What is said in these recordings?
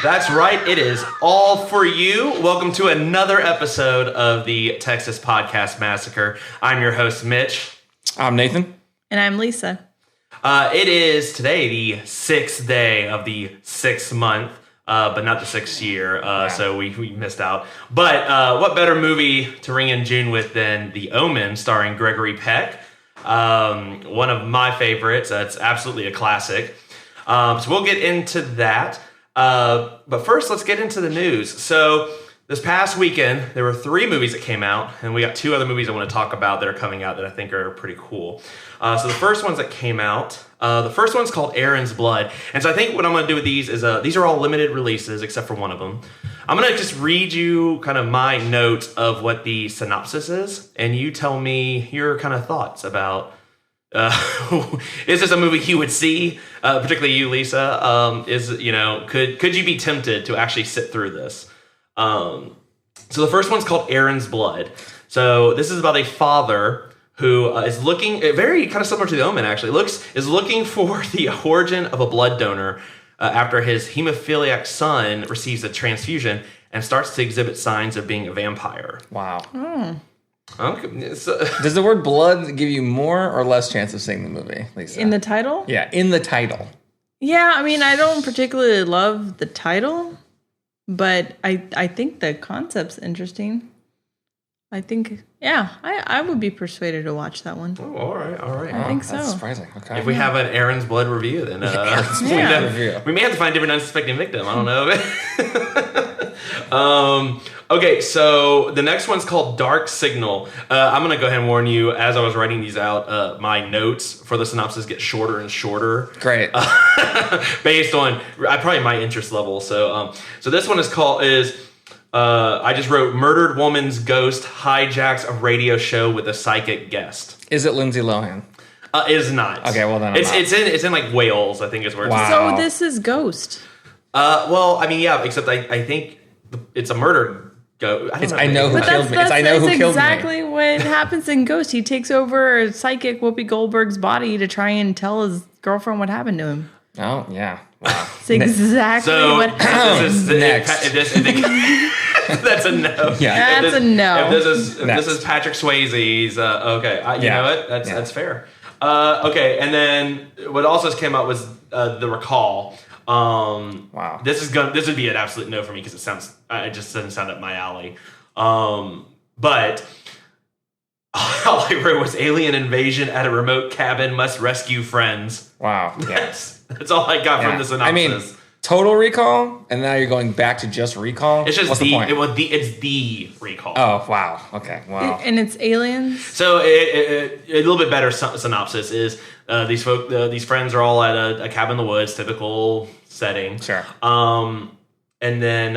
That's right. It is all for you. Welcome to another episode of the Texas Podcast Massacre. I'm your host, Mitch. I'm Nathan. And I'm Lisa. It is today the 6th day of the 6th month, but not the 6th year, so we missed out. But what better movie to ring in June with than The Omen, starring Gregory Peck? One of my favorites. It's absolutely a classic. So we'll get into that. But first, let's get into the news. So this past weekend, there were 3 movies that came out, and we got 2 other movies I want to talk about that are coming out that I think are pretty cool. So the first ones that came out, the first one's called Aaron's Blood. And so I think what I'm going to do with these is, these are all limited releases, except for one of them. I'm going to just read you kind of my notes of what the synopsis is, and you tell me your kind of thoughts about, is this a movie you would see, particularly you, Lisa? Could you be tempted to actually sit through this? So the first one's called Aaron's Blood. So this is about a father who is looking, very kind of similar to The Omen actually, is looking for the origin of a blood donor after his hemophiliac son receives a transfusion and starts to exhibit signs of being a vampire. Wow. Okay, so, Does the word blood give you more or less chance of seeing the movie, Lisa? In the title? Yeah, in the title. Yeah, I mean, I don't particularly love the title, but I think the concept's interesting. I think, I would be persuaded to watch that one. oh, all right. I think so. That's surprising. Okay. If we have an Aaron's Blood review, then we may have to find a different unsuspecting victim. I don't know. Okay, so the next one's called Dark Signal. I'm going to go ahead and warn you, as I was writing these out, my notes for the synopsis get shorter and shorter. Great. Based on probably my interest level. So this one I just wrote, Murdered Woman's Ghost hijacks a radio show with a psychic guest. Is it Lindsay Lohan? It is not. Okay, well then it's in like Wales, I think is where it's So this is Ghost. Well, I mean, yeah, except I think it's a murder ghost. I know who killed me. I know who killed me. That's exactly what happens in Ghost. He takes over psychic Whoopi Goldberg's body to try and tell his girlfriend what happened to him. Oh, yeah. Wow. It's exactly what happened. Next. That's a no. Yeah, that's a no. If this is Patrick Swayze's, okay, you know what? That's fair. Okay, and then what also came out was The Recall. Wow. This would be an absolute no for me because it just doesn't sound up my alley. But all I wrote was alien invasion at a remote cabin, must rescue friends. Wow. That's all I got from the synopsis. I mean, Total Recall, and now you're going back to just Recall? It's just What's the point? It's the Recall. Oh, wow. Okay, wow. And it's aliens? So a little bit better synopsis is these friends are all at a cabin in the woods, typical setting. Sure. And then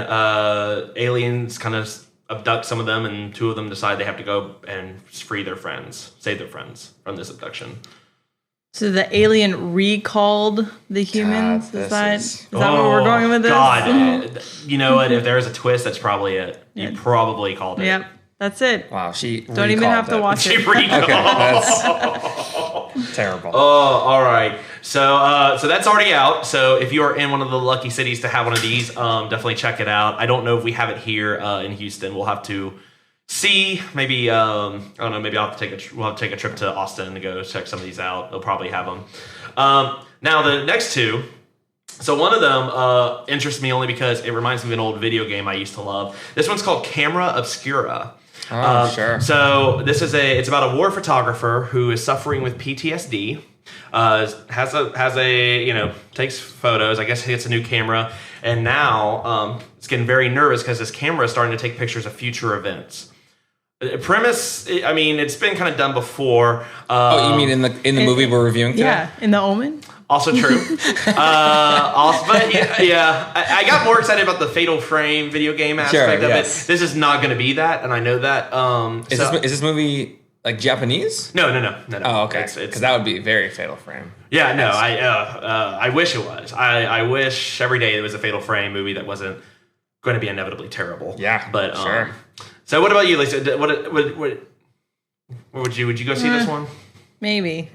aliens kind of abduct some of them, and 2 of them decide they have to go and save their friends from this abduction. So the alien recalled the humans? God, is that what we're going with this? God. You know what? If there's a twist, that's probably it. You probably called it. Yep. That's it. Wow, she don't even have to watch it. Okay, that's terrible. Oh, all right. So that's already out. So if you are in one of the lucky cities to have one of these, definitely check it out. I don't know if we have it here in Houston. We'll have to see. Maybe I don't know. Maybe we'll have to take a trip to Austin to go check some of these out. They'll probably have them. Now the next 2. So one of them interests me only because it reminds me of an old video game I used to love. This one's called Camera Obscura. Oh, sure. So this is it's about a war photographer who is suffering with PTSD. Takes photos. I guess he gets a new camera, and now it's getting very nervous because this camera is starting to take pictures of future events. Premise, I mean, it's been kind of done before. You mean in the movie we're reviewing today? Yeah, in The Omen. Also true. But I got more excited about the Fatal Frame video game aspect of it. This is not going to be that, and I know that. Is this movie like Japanese? No. Oh, okay. Because that would be very Fatal Frame. Yeah, no. I wish it was. I wish every day there was a Fatal Frame movie that wasn't going to be inevitably terrible. Yeah, but sure. So what about you, Lisa? What would you go see this one? Maybe.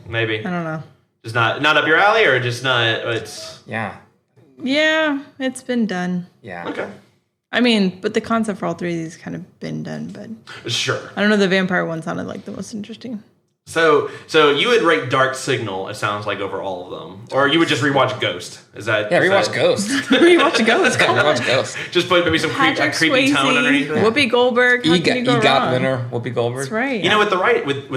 I don't know. Just not up your alley, or just not? It's yeah. Yeah, it's been done. Yeah. Okay. I mean, but the concept for all three of these kind of been done, but Sure. I don't know, the vampire one sounded like the most interesting. So you would rate Dark Signal, it sounds like, over all of them. Or you would just rewatch Ghost. Is that... Yeah, is rewatch that- Ghost. Rewatch Ghost. Come on. Rewatch Ghost. Just put maybe some Patrick creepy tone underneath Swayze, it. Whoopi Goldberg. How can you go EGOT wrong? winner, Whoopi Goldberg. That's right. You know, with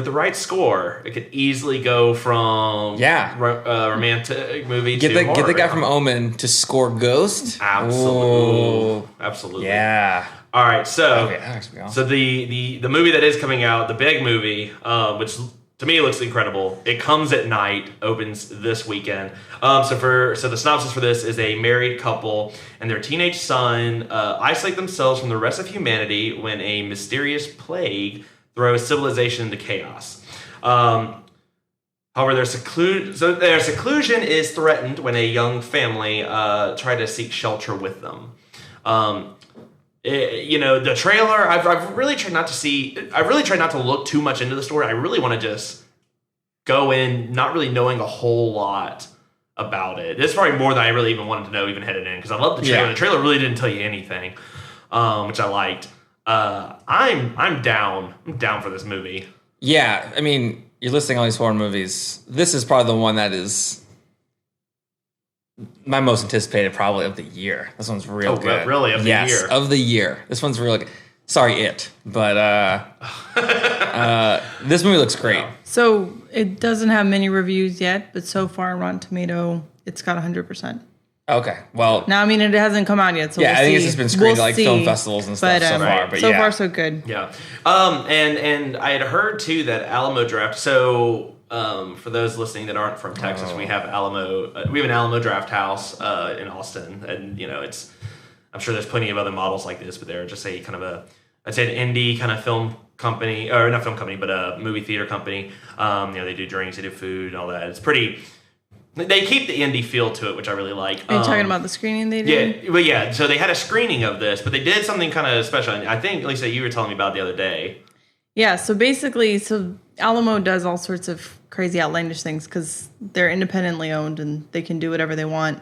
the right score, it could easily go from romantic movie Get to the horror. guy from Omen to score Ghost. Absolutely. Ooh. Absolutely. Yeah. All right, so Okay, that makes me awesome. so the movie that is coming out, the big movie, which to me looks incredible. It Comes at Night, opens this weekend. So the synopsis for this is a married couple and their teenage son isolate themselves from the rest of humanity when a mysterious plague throws civilization into chaos. However, their seclusion is threatened when a young family try to seek shelter with them. The trailer, I've really tried not to see. I really tried not to look too much into the story. I really want to just go in, not really knowing a whole lot about it. This is probably more than I really even wanted to know, even headed in, because I love the trailer. Yeah. The trailer really didn't tell you anything, which I liked. I'm down. I'm down for this movie. Yeah, I mean, you're listing all these horror movies. This is probably the one that is my most anticipated, probably, of the year. This one's real Oh, good. really? Of the yes, year? of the year. This one's real good. Sorry, It. But this movie looks great. So it doesn't have many reviews yet, but so far on Rotten Tomato, it's got 100%. Okay, well, Now, I mean, it hasn't come out yet, so yeah, we'll I think see. it's just been screened at, like, We'll film see. festivals and stuff so far. But so yeah. far, so good. Yeah. And I had heard too that Alamo Draft. So for those listening that aren't from Texas, we have Alamo. We have an Alamo Draft House in Austin, and it's. I'm sure there's plenty of other models like this, but they're just a kind of I'd say an indie kind of film company, or not film company, but a movie theater company. They do drinks, they do food, and all that. It's pretty. They keep the indie feel to it, which I really like. Are you talking about the screening they did? Yeah, well, yeah. So they had a screening of this, but they did something kind of special. I think, Lisa, you were telling me about the other day. Yeah, so basically, Alamo does all sorts of crazy outlandish things because they're independently owned and they can do whatever they want.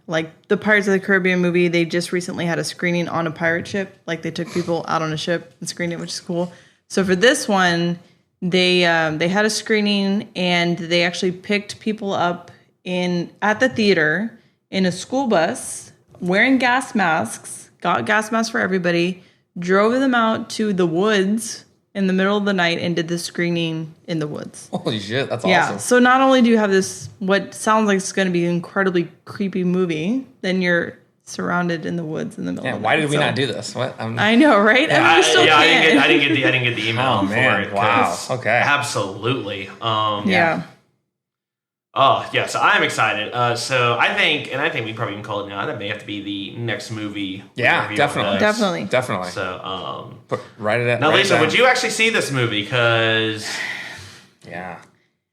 Like the Pirates of the Caribbean movie, they just recently had a screening on a pirate ship. Like they took people out on a ship and screened it, which is cool. So for this one, they had a screening and they actually picked people up at the theater in a school bus wearing gas masks, got gas masks for everybody, drove them out to the woods in the middle of the night and did the screening in the woods. Holy shit, that's Yeah. awesome. So not only do you have this, what sounds like it's going to be an incredibly creepy movie, then you're surrounded in the woods in the middle Yeah, of the why night. did we So- not do this? What? I know, right? I mean, we still I can. didn't get the email Oh, man. for it. Wow. 'cause- Okay. Absolutely. Yeah. Oh yeah, so I'm excited. So I think we probably can call it now. That may have to be the next movie. we Yeah, review on definitely. this. Definitely. Definitely. So Write it now, write it Lisa, down. would you actually see this movie? Because Yeah.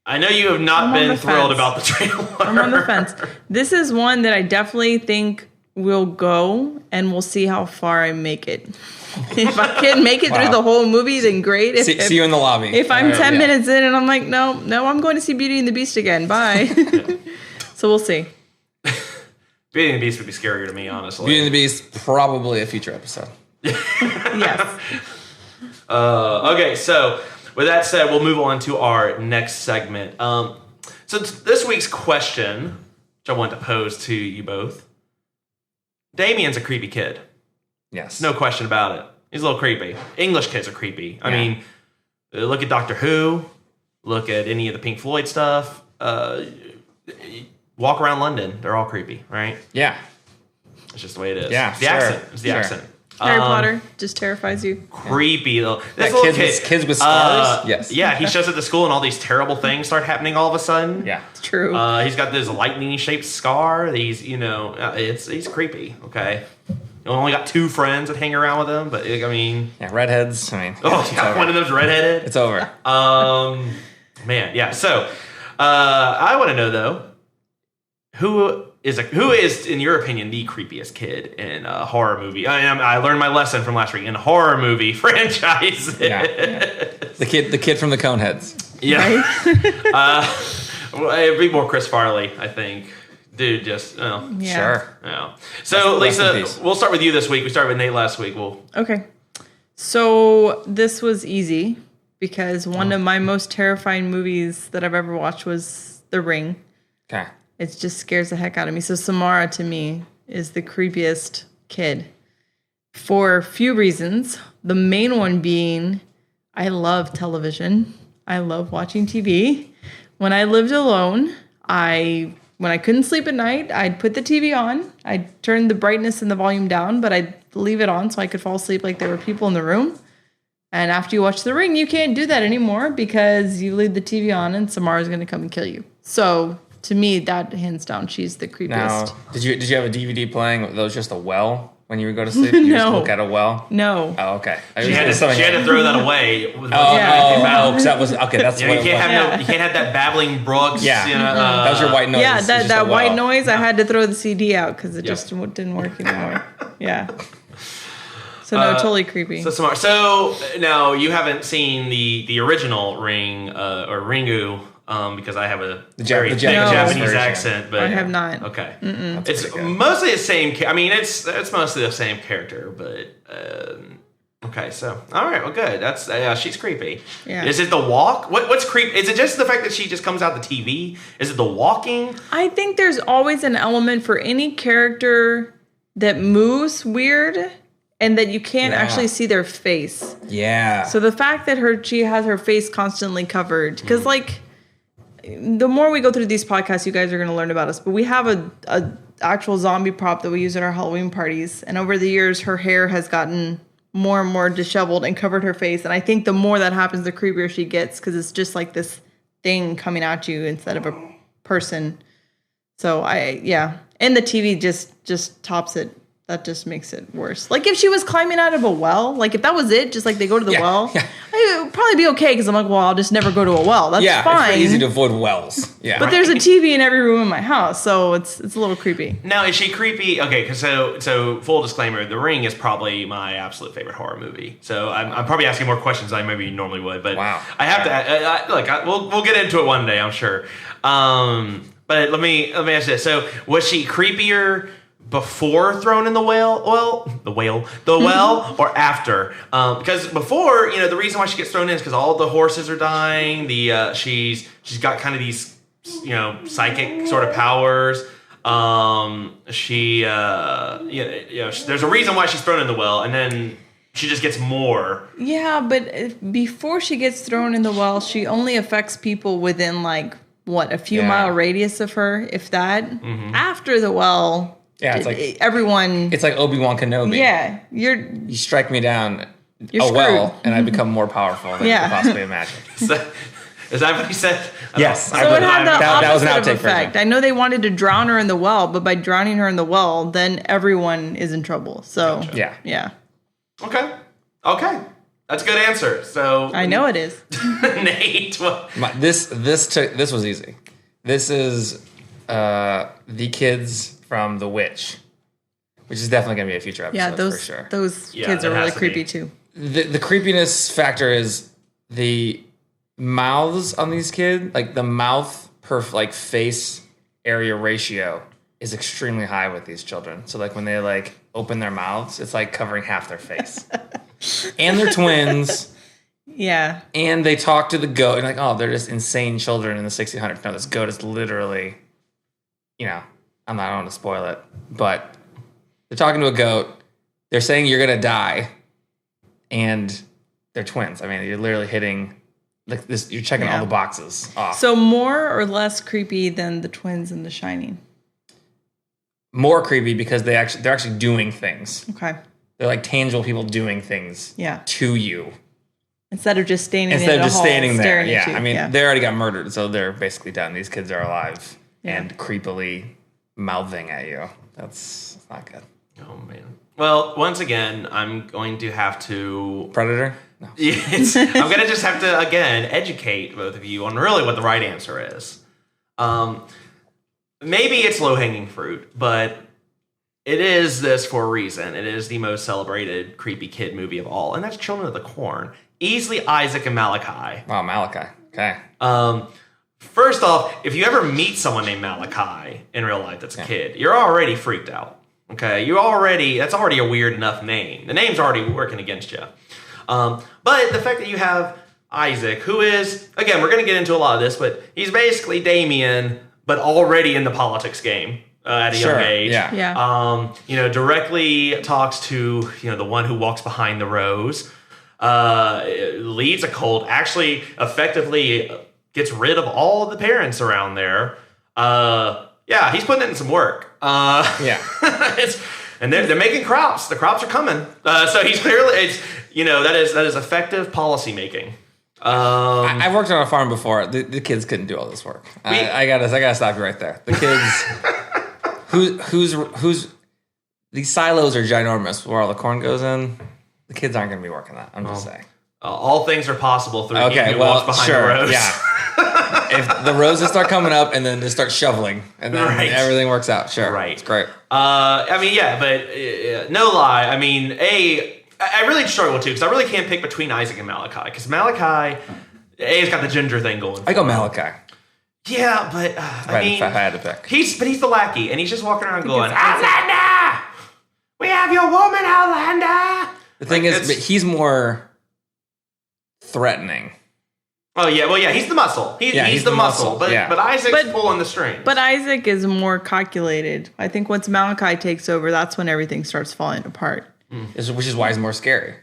I know you have not I'm on been the thrilled fence. about the trailer. I'm on the fence. This is one that I definitely think will go, and we'll see how far I make it. If I can make it Wow. through the whole movie, then great. See you in the lobby. If I'm Or, 10 yeah. minutes in and I'm like, no, I'm going to see Beauty and the Beast again. Bye. So we'll see. Beauty and the Beast would be scarier to me, honestly. Beauty and the Beast, probably a future episode. Yes. Okay, so with that said, we'll move on to our next segment. So this week's question, which I want to pose to you both. Damien's a creepy kid. Yes. No question about it. He's a little creepy. English kids are creepy. I Yeah. mean, look at Doctor Who. Look at any of the Pink Floyd stuff. Walk around London. They're all creepy, right? Yeah. It's just the way it is. Yeah, It's the sure, accent. It's the sure. accent. Harry Potter just terrifies you. Creepy though. This Yeah, little kids with scars? Yes. Yeah, he shows up to school and all these terrible things start happening all of a sudden. Yeah. It's true. He's got this lightning-shaped scar. He's he's creepy. Okay. He only got 2 friends that hang around with him, but I mean, Yeah, redheads. I mean, oh it's yeah, over. one of them's redheaded. It's over. Man, yeah. So, I want to know though, who is in your opinion the creepiest kid in a horror movie? I learned my lesson from last week in horror movie franchises. Yeah. The kid from the Coneheads. Yeah. Right? Well, it'd be more Chris Farley, I think. dude, just Sure. yeah. So Rest in Lisa, peace. we'll start with you this week. We started with Nate last week. Okay. So this was easy because one of my most terrifying movies that I've ever watched was The Ring. Okay. It just scares the heck out of me. So Samara, to me, is the creepiest kid for a few reasons. The main one being I love television. I love watching TV. When I lived alone, when I couldn't sleep at night, I'd put the TV on. I'd turn the brightness and the volume down, but I'd leave it on so I could fall asleep like there were people in the room. And after you watch The Ring, you can't do that anymore because you leave the TV on and Samara's going to come and kill you. So to me, that hands down, she's the creepiest. Now, did you have a DVD playing that was just a well when you would go to sleep? You just look at a well? No. Oh, okay. She had to throw that away. Because that was okay. That's you can't have that babbling brooks. Yeah, that was your white noise. Yeah, that white noise. I had to throw the CD out because it just didn't work anymore. Yeah. So no, totally creepy. So smart. So now you haven't seen the original Ring or Ringu. Because I have a very thick Japanese accent, but I have not. Okay, it's mostly the same. I mean, it's mostly the same character, but okay. So all right, well, good. That's she's creepy. Yeah. Is it the walk? What's creepy? Is it just the fact that she just comes out the TV? Is it the walking? I think there's always an element for any character that moves weird and that you can't actually see their face. Yeah. So the fact that she has her face constantly covered, because like. The more we go through these podcasts, you guys are going to learn about us. But we have a actual zombie prop that we use at our Halloween parties. And over the years, her hair has gotten more and more disheveled and covered her face. And I think the more that happens, the creepier she gets because it's just like this thing coming at you instead of a person. So and the TV just tops it. That just makes it worse. Like if she was climbing out of a well, like if that was it, just like they go to the well, it would probably be okay because I'm like, well, I'll just never go to a well. That's fine. It's easy to avoid wells. Yeah, but there's a TV in every room in my house, so it's a little creepy. Now, is she creepy? Okay, so full disclaimer: The Ring is probably my absolute favorite horror movie. So I'm probably asking more questions than I maybe normally would, but wow. I have to. We'll get into it one day, I'm sure. But let me ask you this: so was she creepier before thrown in the well, or after? Because before, the reason why she gets thrown in is because all the horses are dying. She's got kind of these, psychic sort of powers. There's a reason why she's thrown in the well, and then she just gets more. Yeah, but before she gets thrown in the well, she only affects people within a few mile radius of her, if that. Mm-hmm. After the well. Yeah, it's like everyone. It's like Obi-Wan Kenobi. Yeah, you strike me down well, and I become more powerful than you could possibly imagine. Is that what he said? Yes. So it had the that was an opposite outtake effect. version. I know they wanted to drown her in the well, but by drowning her in the well, then everyone is in trouble. So gotcha. Yeah. Okay, that's a good answer. So I know it is. Nate, what? This was easy. This is the kids from The Witch, which is definitely going to be a future episode for sure. Those kids are really creepy too. The creepiness factor is the mouths on these kids, like the mouth per face area ratio is extremely high with these children. So when they open their mouths, it's like covering half their face. And they're twins. Yeah. And they talk to the goat and they're just insane children in the 1600s. No, this goat is literally, I don't want to spoil it, but they're talking to a goat. They're saying you're going to die. And they're twins. I mean, you're literally hitting this. You're checking all the boxes off. So more or less creepy than the twins in The Shining? More creepy because they're actually doing things. Okay. They're tangible people doing things to you. Instead of just standing there. Yeah. I mean, they already got murdered, so they're basically done. These kids are alive and creepily mouthing at you. That's not good. Oh, man. Well, once again, I'm going to have to... Predator? No. I'm going to just have to, again, educate both of you on really what the right answer is. Maybe it's low-hanging fruit, but it is this for a reason. It is the most celebrated creepy kid movie of all, and that's Children of the Corn. Easily Isaac and Malachi. Wow, Malachi. Okay. First off, if you ever meet someone named Malachi in real life that's a kid, you're already freaked out. Okay, that's already a weird enough name. The name's already working against you. But the fact that you have Isaac, who is, again, we're going to get into a lot of this, but he's basically Damien, but already in the politics game at a young age. Directly talks to, the one who walks behind the rose, leads a cult, actually effectively gets rid of all the parents around there. He's putting in some work. And they're making crops. The crops are coming. So he's clearly, that is effective policy making. I worked on a farm before. The kids couldn't do all this work. I gotta stop you right there. The kids, these silos are ginormous where all the corn goes in. The kids aren't gonna be working that. I'm just saying. All things are possible through him who walks behind the rose. Yeah. If the roses start coming up and then they start shoveling and then everything works out, sure. Right. It's great. But no lie. I mean, I really struggle too because I really can't pick between Isaac and Malachi because Malachi, has got the ginger thing going. I go Malachi. Yeah, but if I had to pick. He's the lackey and he's just walking around going, Outlander! We have your woman, Outlander! The thing is, he's more threatening. Oh, yeah. Well, yeah, he's the muscle. He's the muscle. But Isaac's pulling the strings. But Isaac is more calculated. I think once Malachi takes over, that's when everything starts falling apart. Which is why he's more scary.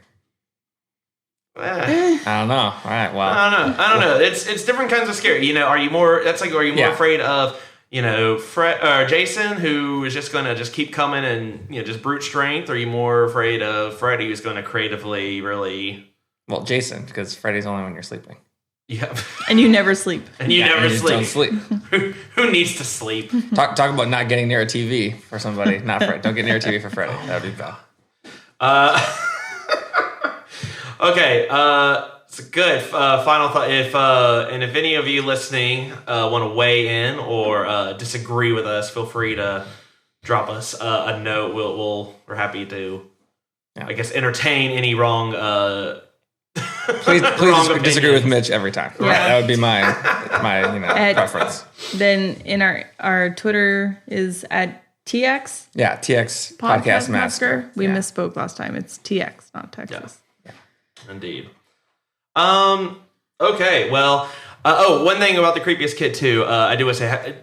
I don't know. All right, well. I don't know. It's different kinds of scary. Are you more afraid of, Jason, who is just going to just keep coming and, just brute strength? Or are you more afraid of Freddy, who's going to creatively really... Well, Jason, because Freddy's only when you're sleeping. Yep. And you never sleep. And you never sleep. Don't sleep. Who needs to sleep? Talk about not getting near a TV for somebody. Not Fred. Don't get near a TV for Freddy. That would be bad. Okay. It's a good final thought. If any of you listening want to weigh in or disagree with us, feel free to drop us a note. We're happy to, I guess, entertain any wrong. Please disagree with Mitch every time. Yeah. That would be my preference. Then in our Twitter is at TX. Yeah, TX Podcast Massacre. We misspoke last time. It's TX, not Texas. Yeah. Indeed. Okay. Well. One thing about the creepiest kid too. I do want to say.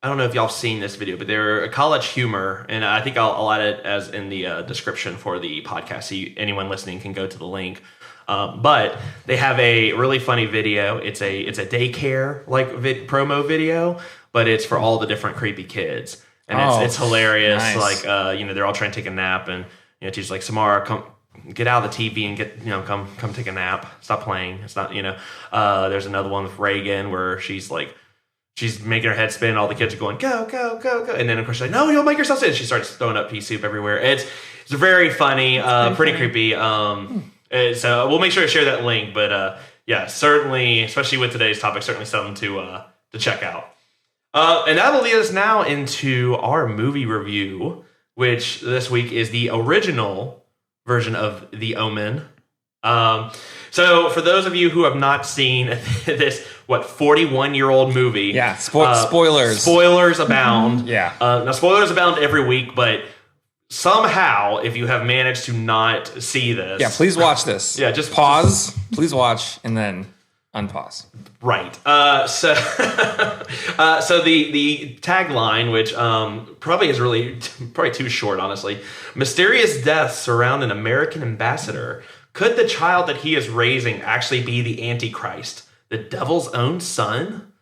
I don't know if y'all have seen this video, but they're a college humor, and I think I'll add it as in the description for the podcast, so anyone listening can go to the link. But they have a really funny video. It's a daycare promo video, but it's for all the different creepy kids, and it's hilarious. Nice. Like they're all trying to take a nap, and teacher's like, Samara, come get out of the TV and come take a nap. Stop playing. It's not There's another one with Reagan where she's making her head spin. All the kids are going, go, go, go, go. And then, of course, she's like, no, you'll make yourself sit. She starts throwing up pea soup everywhere. It's very funny, pretty creepy. So we'll make sure to share that link. But, certainly, especially with today's topic, certainly something to check out. And that'll lead us now into our movie review, which this week is the original version of The Omen. So for those of you who have not seen this, 41-year-old movie. Yeah, spoilers. Spoilers abound. Yeah. Now, spoilers abound every week, but somehow, if you have managed to not see this... Yeah, please watch this. Yeah, just pause, please watch, and then unpause. Right. So the tagline, which probably is probably too short, honestly. Mysterious deaths surround an American ambassador. Could the child that he is raising actually be the Antichrist? The devil's own son?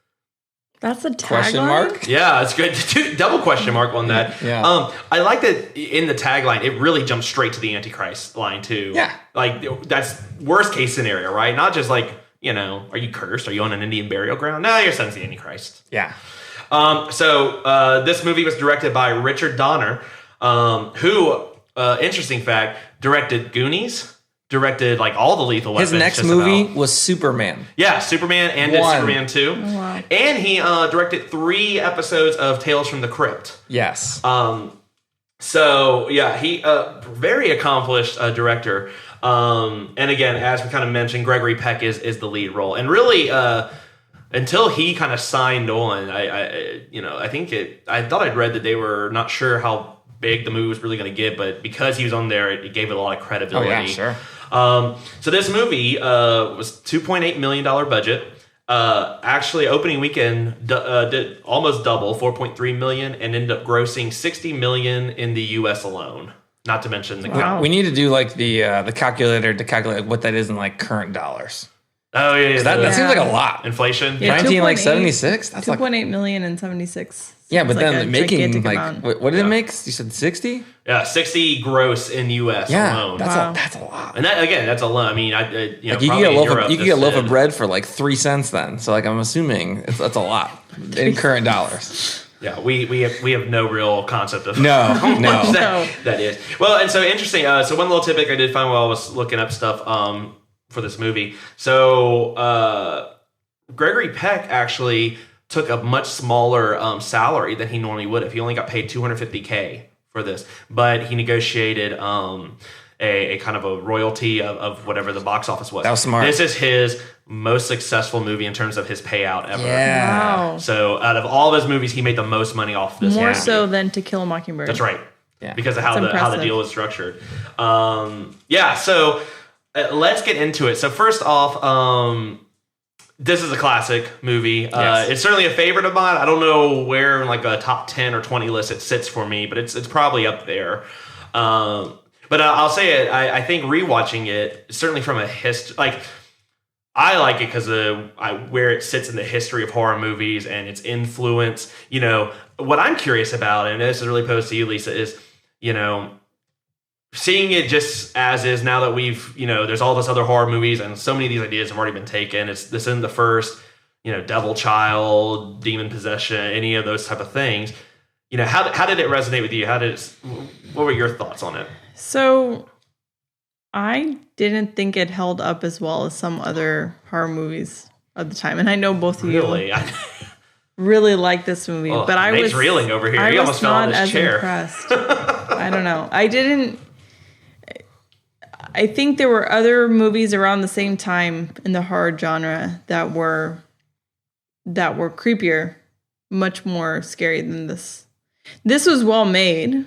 That's a tagline? Question mark? Yeah, it's good. Double question mark on that. Yeah. I like that in the tagline, it really jumps straight to the Antichrist line, too. Yeah. Like, that's worst case scenario, right? Not just like, are you cursed? Are you on an Indian burial ground? No, your son's the Antichrist. Yeah. So this movie was directed by Richard Donner, who, interesting fact, directed Goonies. Directed like all the Lethal Weapons. His next movie was Superman. Yeah, Superman and did Superman 2. Oh, wow. And he directed 3 episodes of Tales from the Crypt. Yes. So yeah, he very accomplished director. And again, as we kind of mentioned, Gregory Peck is the lead role. And really, until he kind of signed on. I thought I'd read that they were not sure how big the movie was really going to get, but because he was on there, it gave it a lot of credibility. Oh yeah, sure. So this movie was $2.8 million budget. Actually, opening weekend did almost double, 4.3 million, and ended up grossing 60 million in the U.S. alone. Not to mention the We need to do like the calculator to calculate what that is in like current dollars. Oh yeah, that seems like a lot. Inflation. Yeah, 1976. That's 2.8 million and 76. Yeah, but Seems then a making gigantic like amount. what did it make? You said 60? Yeah, 60 gross in U.S. Yeah, alone. that's a lot. And that again, that's a lot. I mean, You could get a loaf of bread for like 3 cents then. So like I'm assuming that's a lot in current dollars. Yeah, we have no real concept of No. that is. Well, and so interesting. So one little tidbit I did find while I was looking up stuff for this movie. So Gregory Peck actually took a much smaller salary than he normally would have. He only got paid $250K for this, but he negotiated a kind of a royalty of whatever the box office was. That was smart. This is his most successful movie in terms of his payout ever. Yeah. Wow. So out of all of his movies, he made the most money off this More movie. so than To Kill a Mockingbird. That's right. Yeah. Because of how That's the impressive. deal was structured. So let's get into it. So first off, this is a classic movie. Yes. It's certainly a favorite of mine. I don't know where in like a top 10 or 20 list it sits for me, but it's probably up there. But I'll say it. I think rewatching it, certainly from a history, I like it because where it sits in the history of horror movies and its influence. You know, what I'm curious about, and this is really posed to you, Lisa, is, you know, seeing it just as is now that we've, you know, there's all this other horror movies and so many of these ideas have already been taken. This isn't the first, you know, devil child, demon possession, any of those type of things. You know, how did it resonate with you? What were your thoughts on it? So I didn't think it held up as well as some other horror movies of the time. And I know both of Really? you really like this movie. Well, but I Nate's was reeling over here. I He was almost fell on not his as chair. impressed. I don't know. I think there were other movies around the same time in the horror genre that were creepier, much more scary than this. This was well made.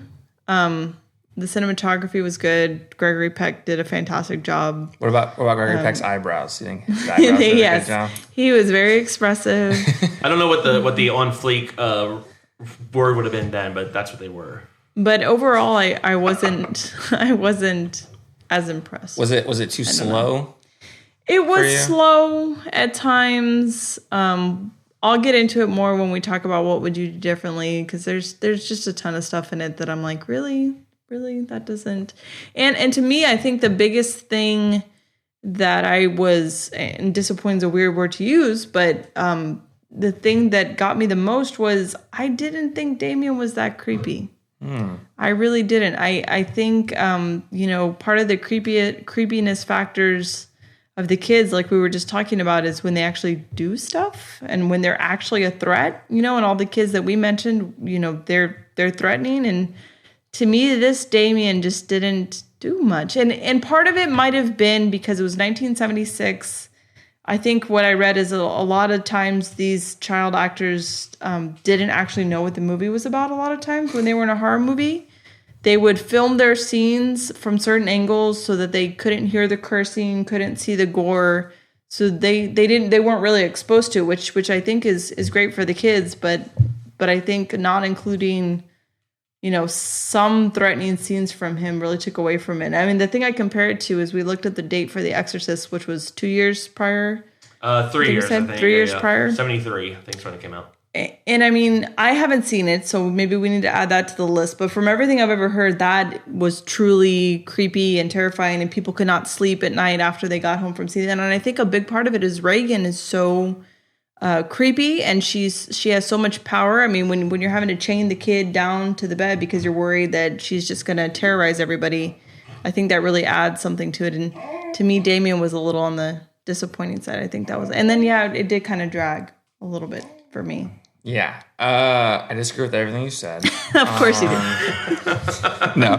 The cinematography was good. Gregory Peck did a fantastic job. What about Gregory Peck's eyebrows? You think his eyebrows did a good job? He was very expressive. I don't know what the on fleek word would have been then, but that's what they were. But overall, I wasn't as impressed. Was it too slow? It was you? slow at times. I'll get into it more when we talk about what would you do differently, because there's just a ton of stuff in it that I'm like, really that doesn't. And to me, I think the biggest thing that I was, and disappointing is a weird word to use, but the thing that got me the most was I didn't think Damien was that creepy. I really didn't. I think part of the creepiness factors of the kids, like we were just talking about, is when they actually do stuff and when they're actually a threat, you know, and all the kids that we mentioned, you know, they're threatening. And to me, this Damien just didn't do much. And part of it might have been because it was 1976. I think what I read is a lot of times these child actors didn't actually know what the movie was about. A lot of times when they were in a horror movie, they would film their scenes from certain angles so that they couldn't hear the cursing, couldn't see the gore. So they weren't really exposed to, which I think is great for the kids, but I think not including, you know, some threatening scenes from him really took away from it. I mean, the thing I compare it to is we looked at the date for The Exorcist, which was 2 years prior. 3 years, I think. 3 years prior? 73, I think is when it came out. And I mean, I haven't seen it, so maybe we need to add that to the list. But from everything I've ever heard, that was truly creepy and terrifying, and people could not sleep at night after they got home from seeing that. And I think a big part of it is Reagan is so creepy, and she has so much power. I mean, when you're having to chain the kid down to the bed because you're worried that she's just going to terrorize everybody, I think that really adds something to it. And to me, Damien was a little on the disappointing side. I think that was, and then it did kind of drag a little bit for me. Yeah, I disagree with everything you said. Of course you did. No,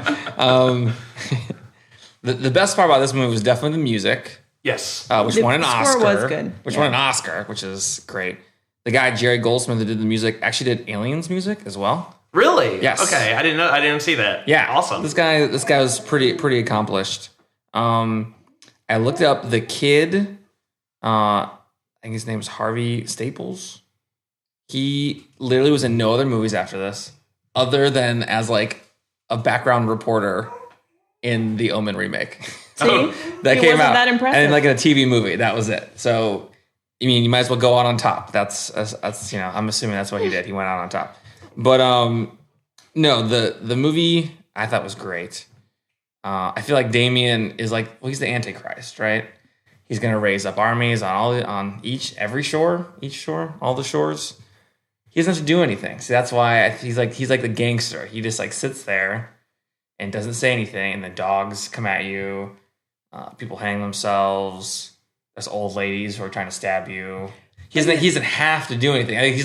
the best part about this movie was definitely the music. Yes. Which The won an score Oscar. was good. Which Yeah. won an Oscar, which is great. The guy Jerry Goldsmith that did the music actually did Aliens music as well. Really? Yes. Okay, I didn't know. I didn't see that. Yeah, Awesome. This guy was pretty accomplished. I looked up the kid. I think his name's Harvey Staples. He literally was in no other movies after this, other than as like a background reporter in the Omen remake. See? That He came wasn't out, that impressive. and like in a TV movie, that was it. So, I mean, you might as well go out on top. That's I'm assuming that's what he did. He went out on top. But no, the movie I thought was great. I feel like Damien is like, well, he's the Antichrist, right? He's gonna raise up armies on all the shores. He doesn't have to do anything. So that's why he's like the gangster. He just like sits there and doesn't say anything, and the dogs come at you. People hang themselves. There's old ladies who are trying to stab you. He doesn't have to do anything. I think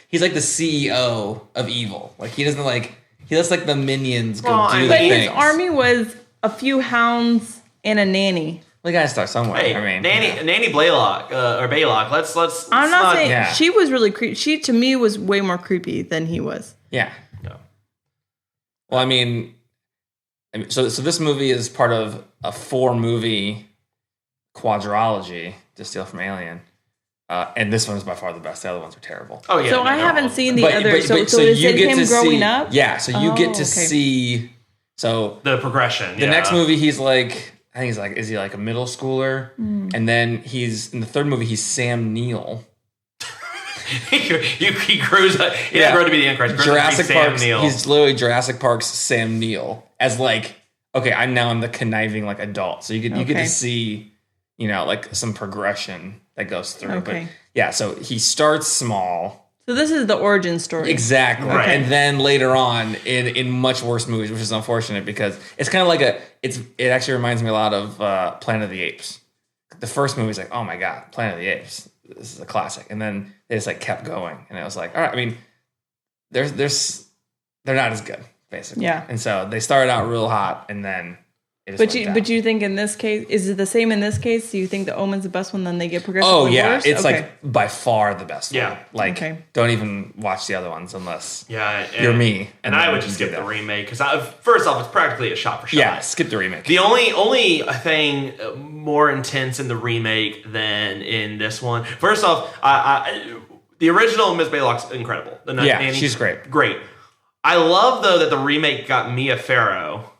he's like the CEO of evil. Like he doesn't like he lets like the minions go do the But things. his army was a few hounds and a nanny. We gotta start somewhere. Hey, I mean, Nanny Blaylock or Baylock. Let's. I'm not saying yeah. she was really creepy. She to me was way more creepy than he was. yeah. No. Well, I mean, so this movie is part of a 4-movie quadrilogy to steal from Alien, and this one is by far the best. The other ones are terrible. Oh yeah. So I haven't seen the other. But So is you it get him to growing see, up? Yeah. So you get to okay. see. So the progression. the next movie, he's like, I think he's like, is he like a middle schooler? And then he's in the third movie, he's Sam Neill. he grows up. He doesn't grow to be the Antichrist. Jurassic Sam Park. Neill. He's literally Jurassic Park's Sam Neill as like, okay, I'm the conniving like adult. So you get to see, like some progression that goes through. Okay. But yeah, so he starts small. So this is the origin story. Exactly. Right. And then later on in much worse movies, which is unfortunate because it's kind of like it actually reminds me a lot of Planet of the Apes. The first movie is like, oh my God, Planet of the Apes. This is a classic. And then they just like kept going. And it was like, all right, I mean, they're not as good, basically. Yeah. And so they started out real hot and then it just went down. But you think in this case, is it the same in this case? Do you think the Omen's the best one, then they get progressively Oh yeah, worse? it's Okay. like by far the best Yeah. one. Like, Okay. don't even watch the other ones unless you're me. And I then would you just can skip do the that. remake because first off, it's practically a shot for shot. Yeah, skip the remake. The only thing more intense in the remake than in this one. First off, the original Miss Baylock's incredible. The Nanny, she's great. Great. I love though that the remake got Mia Farrow,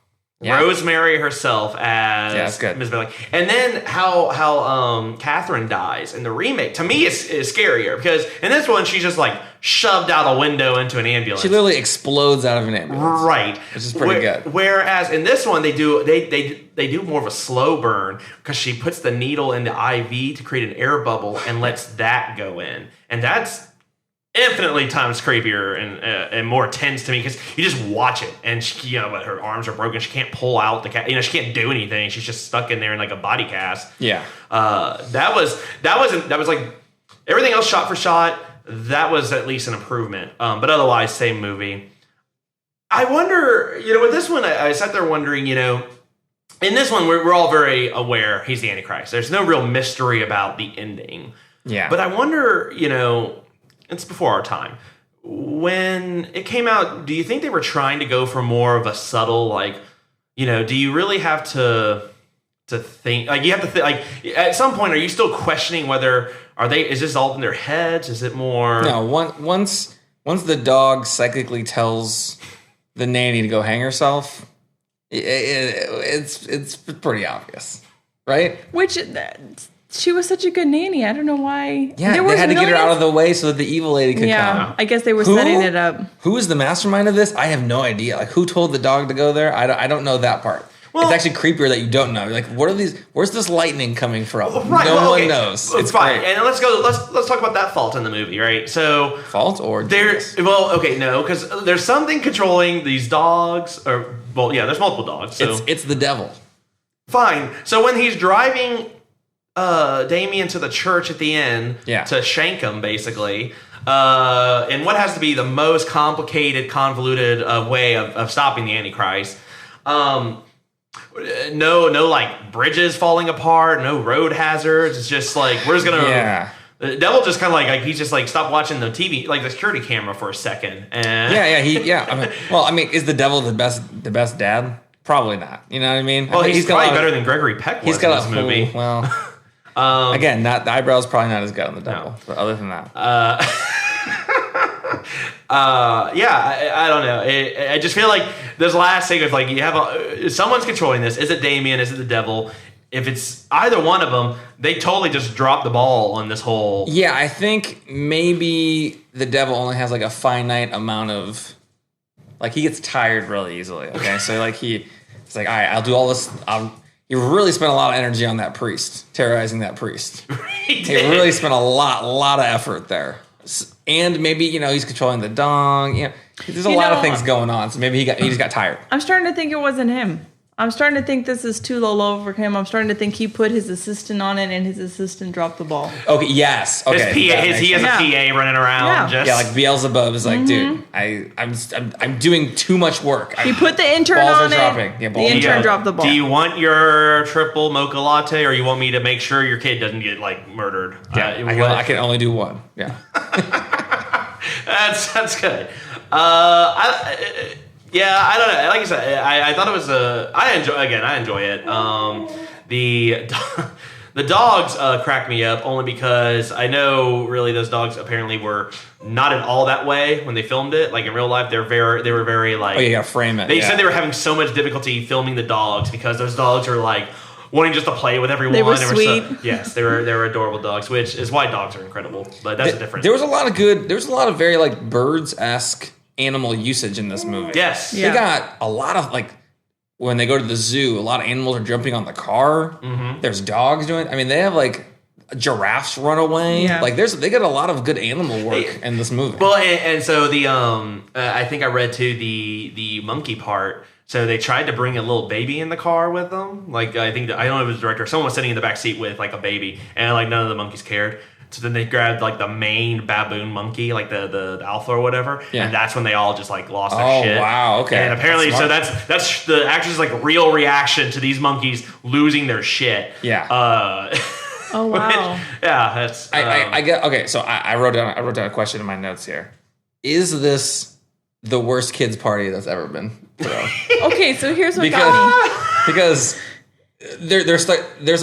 Rosemary herself as that's good. Miss Baylock, and then how Catherine dies in the remake to me is scarier because in this one she's just like shoved out a window into an ambulance. She literally explodes out of an ambulance. Right, which is pretty good. Whereas in this one, they do more of a slow burn because she puts the needle in the IV to create an air bubble and lets that go in, and that's infinitely times creepier and more tense to me because you just watch it and she, but her arms are broken. She can't pull out the cat. She can't do anything. She's just stuck in there in like a body cast. Yeah, that was like everything else shot for shot. That was at least an improvement. But otherwise, same movie. I wonder, with this one, I sat there wondering, in this one, we're all very aware he's the Antichrist. There's no real mystery about the ending. yeah. But I wonder, it's before our time. When it came out, do you think they were trying to go for more of a subtle, like, do you really have to think, like, you have to think, like, at some point, are you still questioning whether, is this all in their heads? Is it more? No, once the dog psychically tells the nanny to go hang herself, it's pretty obvious, right? Which she was such a good nanny. I don't know why. Yeah, There they was had to get her millions- out of the way so that the evil lady could come. I guess they were Who? setting it up. Who is the mastermind of this? I have no idea. Like, who told the dog to go there? I don't know that part. Well, it's actually creepier that you don't know. You're like, what are these? Where's this lightning coming from? Right, no okay. one knows. It's fine. great. And let's talk about that fault in the movie, right? So Fault or genius? because there's something controlling these dogs, there's multiple dogs. So It's the devil. fine. So when he's driving Damien to the church at the end to shank him, basically, in what has to be the most complicated, convoluted way of stopping the Antichrist. No, like bridges falling apart, no road hazards. It's just like we're just gonna. Yeah. The devil just kind of like he's just like stop watching the TV, like the security camera for a second. And I mean, is the devil the best dad? Probably not. You know what I mean? Well, I mean, he's probably better than Gregory Peck was in this movie. Well, again, not the eyebrows probably not as good on the devil. No. But other than that, I don't know. I just feel like this last thing is like you have someone's controlling this. Is it Damien? Is it the devil? If it's either one of them, they totally just drop the ball on this whole. Yeah, I think maybe the devil only has like a finite amount of, like he gets tired really easily. Okay, so like it's like, all right, I'll do all this. He really spent a lot of energy on that priest, terrorizing that priest. He really spent a lot of effort there. And maybe, he's controlling the dong. There's a lot of things going on. So maybe he just got tired. I'm starting to think it wasn't him. I'm starting to think this is too low for him. I'm starting to think he put his assistant on it and his assistant dropped the ball. Okay, yes. Okay. He has a PA running around. Yeah, like Beelzebub is like, dude, I'm doing too much work. He put the intern on it. Yeah, the intern dropped the ball. Do you want your triple mocha latte, or you want me to make sure your kid doesn't get like murdered? Yeah, I can only do one. Yeah, that's good. Yeah, I don't know. Like I said, I thought it was I enjoy it. The dogs crack me up only because I know really those dogs apparently were not at all that way when they filmed it. Like in real life, they were very like. Oh, you gotta frame it. They said they were having so much difficulty filming the dogs because those dogs are like wanting just to play with everyone. They were sweet. Yes, they were adorable dogs, which is why dogs are incredible. But that's a difference. There was a lot of very like Birds-esque animal usage in this movie. Yes. They got a lot of like when they go to the zoo, a lot of animals are jumping on the car. Mm-hmm. There's dogs doing it. I mean, they have like giraffes run away. Yeah. Like they got a lot of good animal work in this movie. Well, and so the I think I read too the monkey part. So they tried to bring a little baby in the car with them. Like I don't know if it was the director. Someone was sitting in the back seat with like a baby, and like none of the monkeys cared. So then they grabbed like the main baboon monkey, like the alpha or whatever, and that's when they all just like lost their shit. Oh wow, okay. And apparently, that's the actors like real reaction to these monkeys losing their shit. Yeah. Oh wow. That's. I get okay. So I wrote down a question in my notes here. Is this the worst kids party that's ever been thrown? Okay, so here's what got me. Because. There's like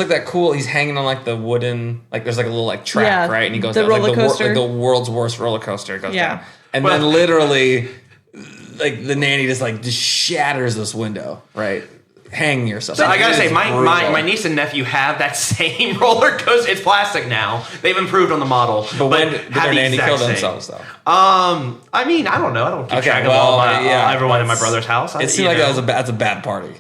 that cool. He's hanging on like the wooden, like there's like a little like track, right? And he goes the down, roller coaster, like the world's worst roller coaster goes down, and then literally, like the nanny just shatters this window, right? Hang yourself. So I gotta say, my niece and nephew have that same roller coaster. It's plastic now. They've improved on the model. But when did their nanny kill themselves though? I mean, I don't know. I don't keep track of everyone in my brother's house. It seemed like that's a bad party.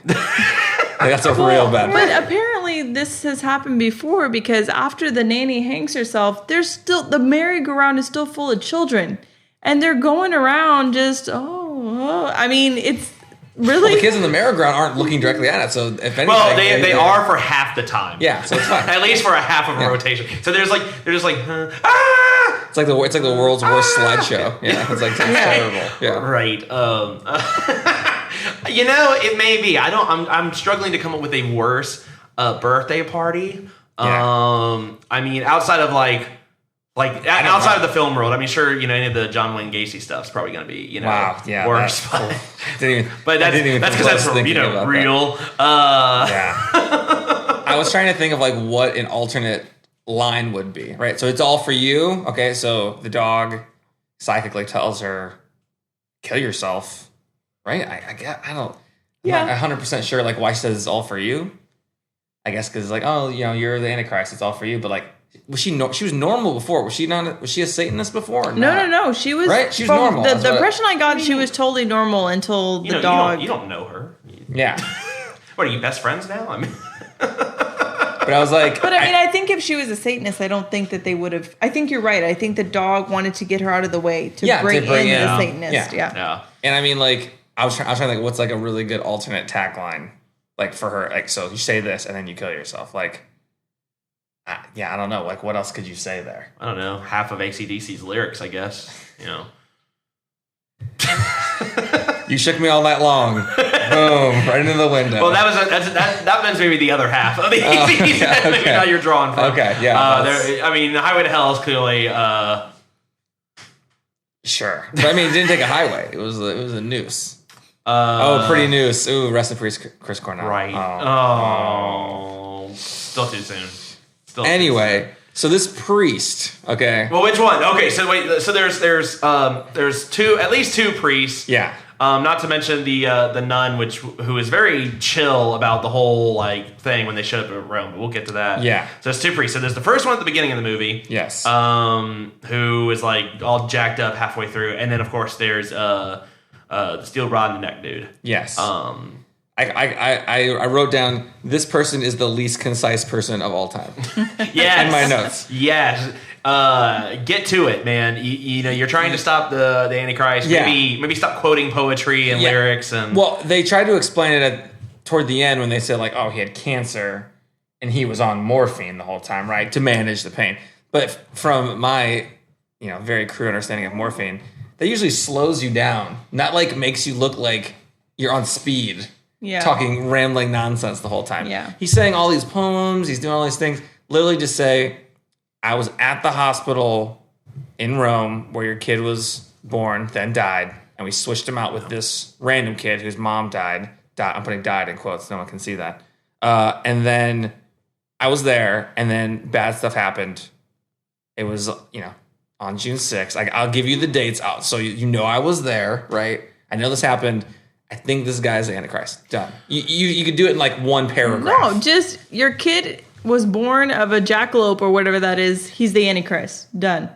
That's a real bad. But apparently this has happened before because after the nanny hangs herself, there's still the merry-go-round is still full of children, and they're going around just I mean, it's really the kids in the merry-go-round aren't looking directly at it. So if anything, they are for half the time. Yeah, so it's fine. At least for a half of a rotation. So they're just like It's like the world's worst slideshow. Yeah, it's like terrible. Yeah, right. It may be. I'm struggling to come up with a worse birthday party. Yeah. I mean, outside of outside of the film world. I mean, sure, any of the John Wayne Gacy stuff's probably going to be, worse. But that's because that's real. I was trying to think of like what an alternate line would be, right? So it's all for you. Okay, so the dog psychically tells her, "Kill yourself." Right? I'm not 100% sure like why she says it's all for you. I guess because like, you're the Antichrist, it's all for you. But like, she was normal before. Was she a Satanist before? No. She was right. She was normal. The impression I got, she was totally normal until the dog. You don't know her. Yeah. What are you best friends now? I mean. But I was like... But I mean, I think if she was a Satanist, I don't think that they would have... I think you're right. I think the dog wanted to get her out of the way to bring in the Satanist. Yeah. And I mean, like, I was trying to think, what's like a really good alternate tagline, like for her? Like, so you say this and then you kill yourself. Like, I don't know. Like, what else could you say there? I don't know. Half of AC/DC's lyrics, I guess. You shook me all night long. Boom, right into the window. Well, that was maybe the other half of the easy. Okay. Maybe now you're drawing from. Okay, yeah. I mean, the Highway to Hell is clearly. Sure, but I mean, it didn't take a highway. It was a noose. Pretty noose. Ooh, rest in peace, Chris Cornell. Right. Oh. Still too soon. Anyway, so this priest, okay. Well, which one? Okay, so wait. So there's at least two priests. Yeah. Not to mention the nun, who is very chill about the whole like thing when they showed up at Rome. But we'll get to that. Yeah. So there's two priests. So there's the first one at the beginning of the movie. Yes. Who is like all jacked up halfway through, and then of course there's the steel rod in the neck dude. Yes. I wrote down, this person is the least concise person of all time. Yes. In my notes. Yes. Get to it, man. You know, you're trying to stop the Antichrist. Yeah. Maybe stop quoting poetry and lyrics. And well, they tried to explain it toward the end when they said like, oh, he had cancer and he was on morphine the whole time, right, to manage the pain. But from my, very crude understanding of morphine, that usually slows you down, not like makes you look like you're on speed. Yeah. Talking rambling nonsense the whole time. Yeah. He's saying all these poems, he's doing all these things. Literally just say, I was at the hospital in Rome where your kid was born, then died, and we switched him out with this random kid whose mom died. I'm putting died in quotes, no one can see that. And then I was there, and then bad stuff happened. It was, on June 6th. I'll give you the dates out so I was there, right? I know this happened. I think this guy's the Antichrist. Done. You could do it in like one paragraph. No, just your kid was born of a jackalope or whatever that is. He's the Antichrist. Done.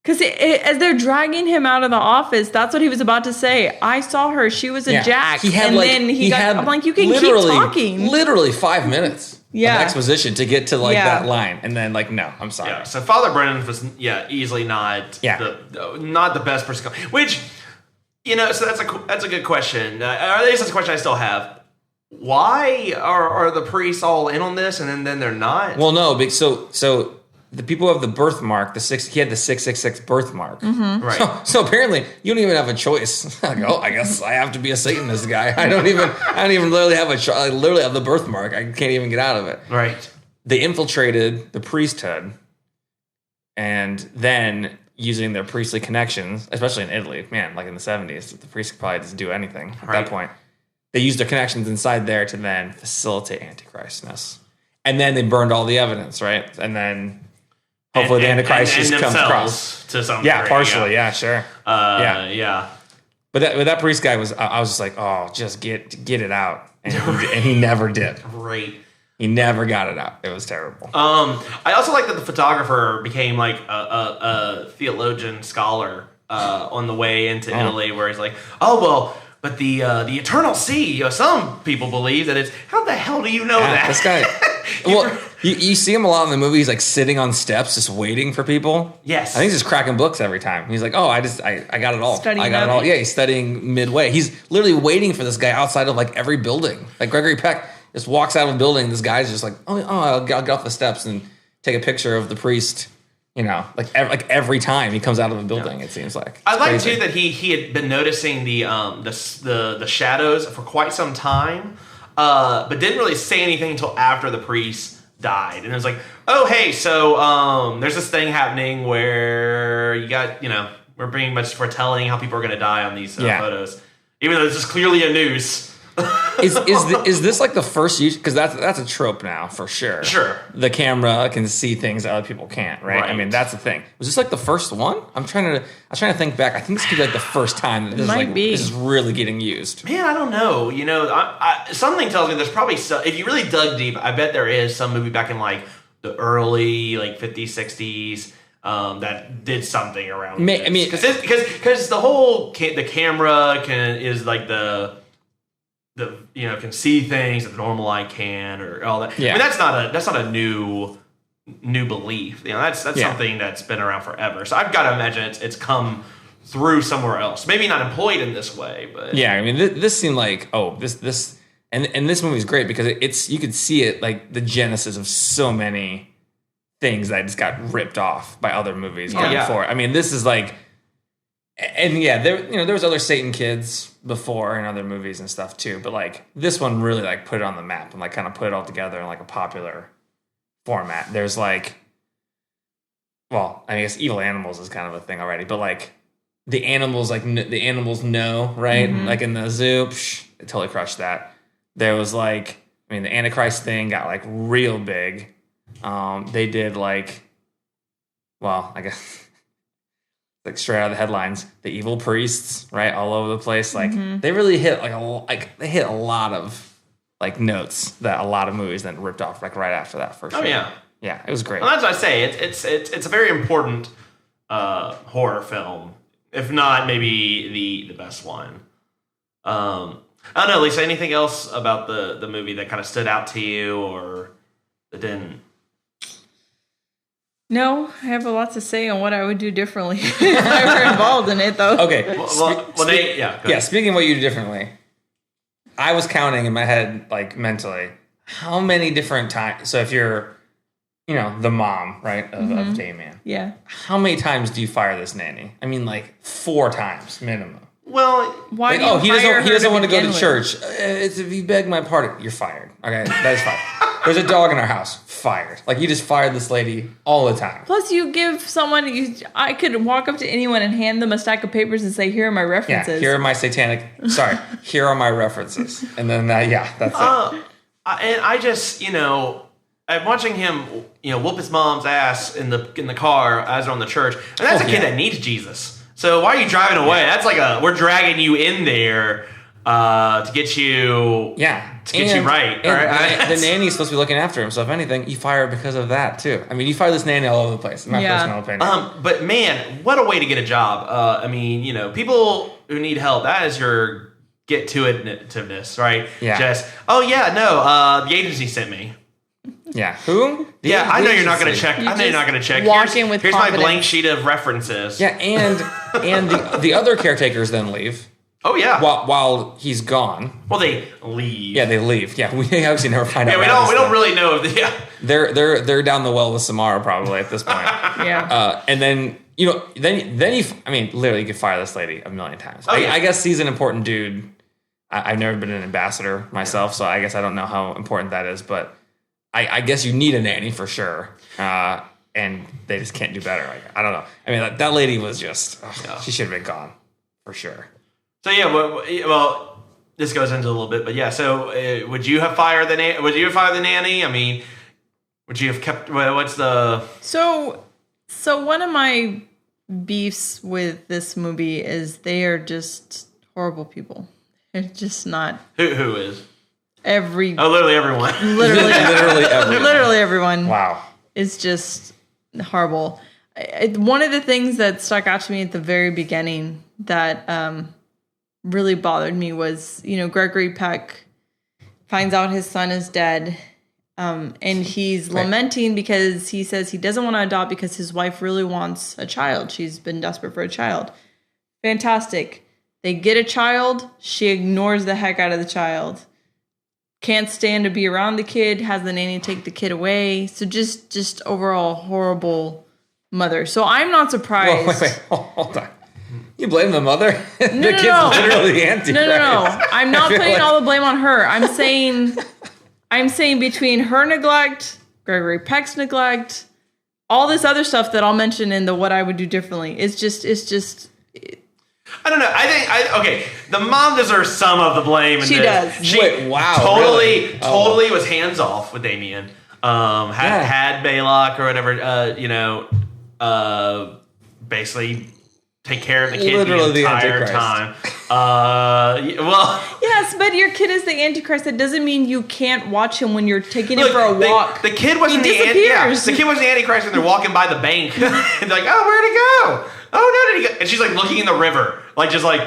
Because as they're dragging him out of the office, that's what he was about to say. I saw her. She was a jack. I'm like, you can keep talking. Literally 5 minutes of exposition to get to that line. And then no, I'm sorry. Yeah, so Father Brennan was easily not the best person. Which... so that's a good question. This is a question I still have. Why are the priests all in on this and then they're not? Well, no. So the people have the birthmark. He had the 666 birthmark. Mm-hmm. Right. So apparently you don't even have a choice. I guess I have to be a Satanist guy. I don't even literally have I literally have the birthmark. I can't even get out of it. Right. They infiltrated the priesthood, and then, using their priestly connections, especially in Italy, man, like in the 70s, the priests could probably just do anything at that point. They used their connections inside there to then facilitate Antichristness. And then they burned all the evidence, right? And then hopefully the Antichrist just comes across. To some degree, partially, sure. Yeah. But that priest guy I was just like, oh, just get it out. And he never did. Right. He never got it out. It was terrible. I also like that the photographer became like a theologian scholar on the way into Italy, where he's like, oh well, but the eternal sea. Some people believe that it's. How the hell do you know that? This guy. Well, you see him a lot in the movie. He's like sitting on steps, just waiting for people. Yes, I think he's just cracking books every time. He's like, oh, I got it all. Studying I got it all. Yeah, he's studying midway. He's literally waiting for this guy outside of like every building. Like Gregory Peck just walks out of a building. This guy's just like, I'll get off the steps and take a picture of the priest. Like every time he comes out of a building, it seems like. I like too that he had been noticing the shadows for quite some time, but didn't really say anything until after the priest died, and it was like, oh hey, so there's this thing happening where you got we're pretty much foretelling how people are going to die on these photos, even though this is clearly a noose. Is this like the first use? Because that's a trope now for sure. Sure, the camera can see things that other people can't. Right? I mean, that's the thing. Was this like the first one? I was trying to think back. I think this could be like the first time that this is really getting used. Man, I don't know. Something tells me there's probably if you really dug deep, I bet there is some movie back in like the early 50s, 60s. That did something around. I mean, because the whole the camera is like the can see things that the normal eye can, or all that. Yeah. I mean, that's not a new belief. That's something that's been around forever. So I've got to imagine it's come through somewhere else. Maybe not employed in this way, but yeah. I mean, this seemed like this and this movie is great because you could see it like the genesis of so many things that just got ripped off by other movies before. I mean, this is like. And yeah, there was other Satan kids before in other movies and stuff too, but like this one really like put it on the map and like kind of put it all together in like a popular format. There's like, well, I guess evil animals is kind of a thing already, but like the animals the animals know, right? Mm-hmm. Like in the zoo, it totally crushed that. There was like, I mean, the Antichrist thing got like real big. They did like, well, I guess. Like straight out of the headlines, the evil priests, right, all over the place. Like they really hit they hit a lot of like notes that a lot of movies then ripped off like right after that for sure. Oh yeah, yeah, it was great. Well, that's what I say. It's a very important horror film, if not maybe the best one. I don't know, Lisa. Anything else about the movie that kind of stood out to you or that didn't? No, I have a lot to say on what I would do differently if I were involved in it, though. Okay. Nate, go ahead. Speaking of what you do differently, I was counting in my head, like mentally, how many different times. So if you're, the mom, right, of Damien. Yeah. How many times do you fire this nanny? I mean, like 4 times minimum. Well, why like, do you he doesn't want to go to with? church. If you beg my pardon, you're fired. Okay, that's fine. There's a dog in our house. Fired. Like you just fired this lady all the time. Plus, you give someone. I could walk up to anyone and hand them a stack of papers and say, "Here are my references." Yeah, here are my satanic. Sorry, here are my references. And then that's it. And I just, I'm watching him, whoop his mom's ass in the car as they're on the church, and that's a kid that needs Jesus. So why are you driving away? That's like we're dragging you in there to get you, you right. And the nanny's supposed to be looking after him. So if anything, you fire her because of that too. I mean, you fire this nanny all over the place. In my personal opinion. But man, what a way to get a job. I mean, people who need help, that is your get to it-ness, right? Yeah. Just, the agency sent me. Yeah. Who? I know you're not going to check. I know you're not going to check. Walk in with here's confidence. my blank sheet of references. Yeah, and the other caretakers then leave. Oh yeah. While he's gone. Well, they leave. Yeah, they leave. Yeah, we obviously never find out. Yeah, we don't really know if they're down the well with Samara probably at this point. Yeah. And then literally you could fire this lady a million times. I guess he's an important dude. I've never been an ambassador myself, so I guess I don't know how important that is, but I guess you need a nanny for sure. And they just can't do better. Like, I don't know. I mean, that lady was just, she should have been gone for sure. So well, this goes into a little bit, but yeah. So would you have fired the nanny? I mean, would you have kept? What's the? So one of my beefs with this movie is they are just horrible people. They're just not. Who is? Literally everyone. Literally everyone. Wow. Is just horrible. One of the things that stuck out to me at the very beginning that really bothered me was, Gregory Peck finds out his son is dead, and he's lamenting because he says he doesn't want to adopt because his wife really wants a child. She's been desperate for a child. Fantastic. They get a child. She ignores the heck out of the child. Can't stand to be around the kid. Has the nanny take the kid away. So just overall horrible mother. So I'm not surprised. Whoa, wait, hold on. You blame the mother? The kid's literally the Antichrist. No. I'm not putting all the blame on her. I'm saying between her neglect, Gregory Peck's neglect, all this other stuff that I'll mention in the what I would do differently. It's just. I don't know. I think the mom deserves some of the blame. She does. Totally was hands off with Damien. Had Baylock or whatever. Basically take care of the kid literally the entire time. Yes, but your kid is the Antichrist. That doesn't mean you can't watch him when you're taking him for a walk. The kid wasn't the Antichrist when they're walking by the bank. And they're like, oh, where'd he go? Oh, no, did he go? And she's like looking in the river, like just like,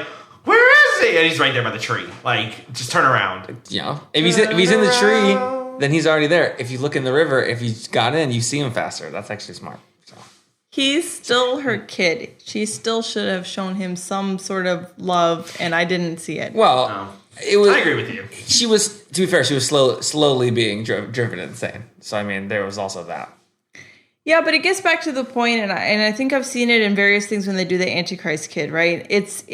where is he? And he's right there by the tree. Like, just turn around. Yeah. If he's in the tree, then he's already there. If you look in the river, if he's got in, you see him faster. That's actually smart. So. He's still her kid. She still should have shown him some sort of love, and I didn't see it. Well, I agree with you. She was, to be fair, she was slowly being driven insane. So, I mean, there was also that. Yeah, but it gets back to the point, and I think I've seen it in various things when they do the Antichrist kid, right? It's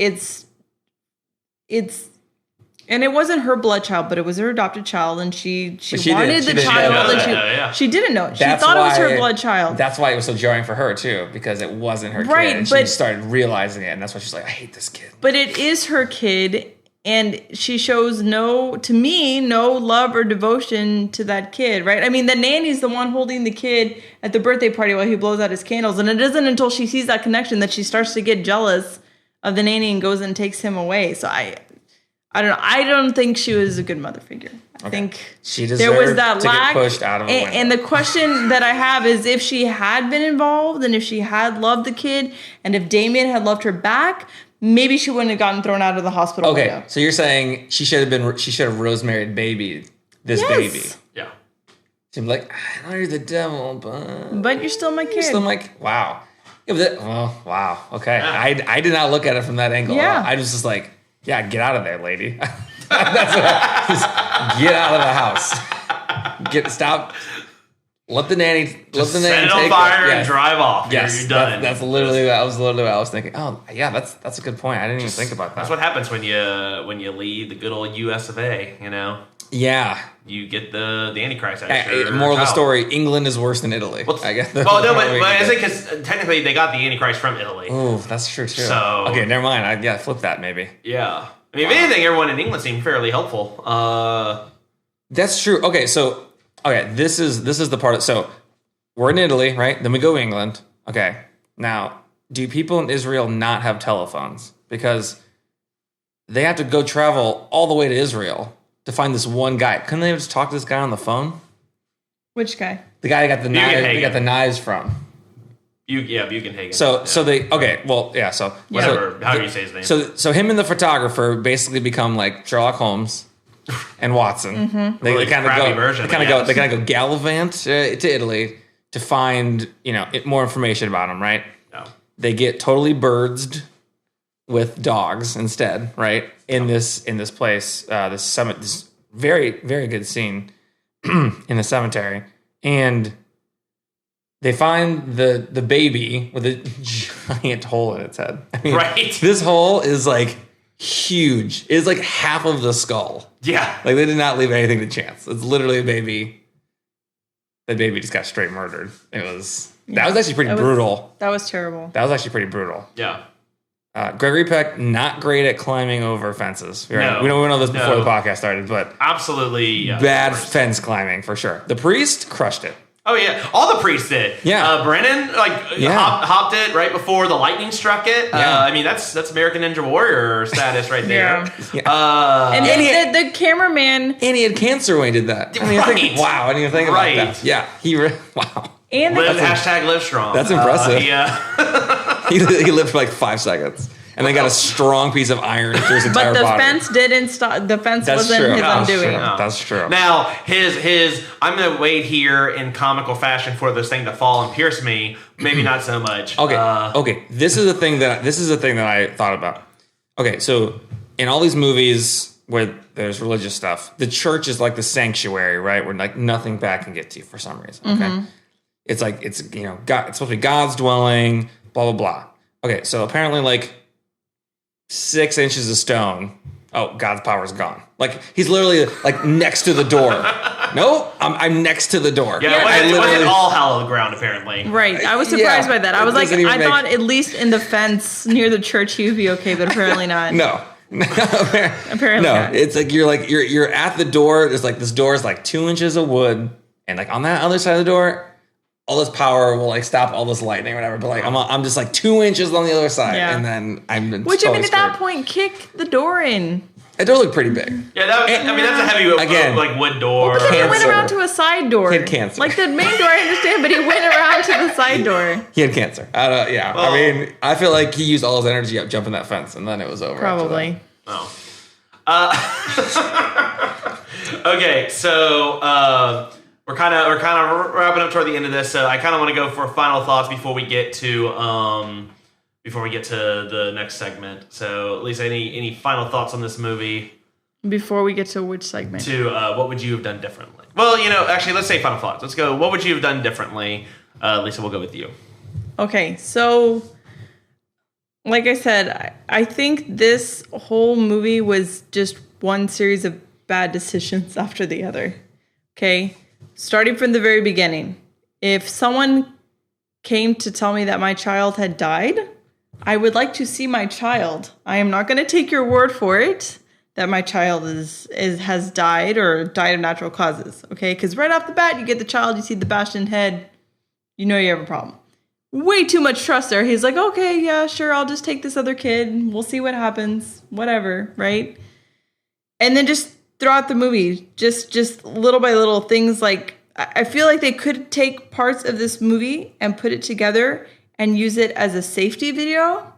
and it wasn't her blood child, but it was her adopted child, and she wanted the child, and she didn't know it. She thought it was her blood child. That's why it was so jarring for her too, because it wasn't her kid. And she started realizing it, and that's why she's like, I hate this kid. But it is her kid, and she shows no love or devotion to that kid, right? I mean, the nanny's the one holding the kid at the birthday party while he blows out his candles, and it isn't until she sees that connection that she starts to get jealous of the nanny and goes and takes him away. So I don't know. I don't think she was a good mother figure. I think she deserved there was that to lack. Get pushed out of a window. And the question that I have is if she had been involved and if she had loved the kid and if Damien had loved her back, maybe she wouldn't have gotten thrown out of the hospital window. So you're saying she should have rosemaried baby this baby. Yeah. She'd be like, I know you're the devil, but you're still my kid. You're still wow. Wow. Okay. Yeah. I did not look at it from that angle. Yeah. I was just like, yeah, get out of there, lady. Just get out of the house. Stop. Let the nanny set it on fire and drive off. Yes, you're done. That's literally what I was thinking. Oh, yeah, that's a good point. I didn't even think about that. That's what happens when you leave the good old U.S. of A. You know. Yeah. You get the Antichrist. Moral of the story: England is worse than Italy. I guess. Well, no, but I think because technically they got the Antichrist from Italy. Oh, that's true too. So okay, never mind. Flip that maybe. Yeah, I mean, if anything, everyone in England seemed fairly helpful. That's true. Okay, so this is the part. So we're in Italy, right? Then we go to England. Okay, now do people in Israel not have telephones because they have to go travel all the way to Israel to find this one guy? Couldn't they just talk to this guy on the phone? Which guy? The guy that got the knives. They got the knives from. Buchenhagen. So they So whatever, however you say his name. So him and the photographer basically become like Sherlock Holmes and Watson. Mm-hmm. They kind of go gallivant to Italy to find more information about him. Right? No. They get totally birdsed with dogs instead, right? In this place, this very, very good scene in the cemetery. And they find the baby with a giant hole in its head. I mean, right. This hole is like huge. It's like half of the skull. Yeah. Like they did not leave anything to chance. It's literally a baby. The baby just got straight murdered. That was actually pretty brutal. That was terrible. That was actually pretty brutal. Yeah. Gregory Peck, not great at climbing over fences. Right? No, we don't know this before the podcast started, but absolutely bad fence climbing for sure. The priest crushed it. Oh yeah, all the priests did. Yeah, Brennan hopped it right before the lightning struck it. Yeah. I mean that's American Ninja Warrior status right there. Yeah. And the cameraman. And he had cancer when he did that. I didn't even think about that. Yeah, wow. And live strong. That's impressive. Yeah. he lived for like 5 seconds. And then got a strong piece of iron through his entire body. But the fence didn't stop. The fence wasn't his undoing. That's true. Now, his I'm going to wait here in comical fashion for this thing to fall and pierce me. Maybe not so much. Okay. This is the thing that I thought about. Okay, so in all these movies where there's religious stuff, the church is like the sanctuary, right? Where like nothing bad can get to you for some reason. Okay, mm-hmm. It's like God. It's supposed to be God's dwelling. Blah blah blah. Okay, so apparently like 6 inches of stone. Oh, God's power is gone. Like he's literally like next to the door. No, I'm next to the door. Yeah, it wasn't all hallowed ground apparently. Right. I was surprised by that. I was like, I thought at least in the fence near the church he would be okay, but apparently not. No. Apparently no. not. It's like you're at the door. There's like this door is like 2 inches of wood, and like on that other side of the door, all this power will like stop all this lightning or whatever. But like I'm just like 2 inches on the other side, and then I'm which totally I mean at that point, kick the door in. It does look pretty big. Yeah, that's a heavy wood door. But then he went around to a side door. He had cancer. Like the main door, I understand, but he went around to the side door. He had cancer. Yeah. Well, I mean, I feel like he used all his energy up jumping that fence, and then it was over. Probably. Oh. Okay, so we're kind of wrapping up toward the end of this. So I kind of want to go for final thoughts before we get to the next segment. So, Lisa, any final thoughts on this movie? Before we get to which segment? To what would you have done differently? Well, actually, let's say final thoughts. Let's go. What would you have done differently? Lisa, we'll go with you. Okay, so like I said, I think this whole movie was just one series of bad decisions after the other. Okay, starting from the very beginning. If someone came to tell me that my child had died, I would like to see my child. I am not going to take your word for it that my child has died or died of natural causes. Okay, because right off the bat, you get the child, you see the bashed in head, you know you have a problem. Way too much trust there. He's like, okay, yeah, sure, I'll just take this other kid. We'll see what happens. Whatever, right? And then just throughout the movie, just little by little things like, I feel like they could take parts of this movie and put it together and use it as a safety video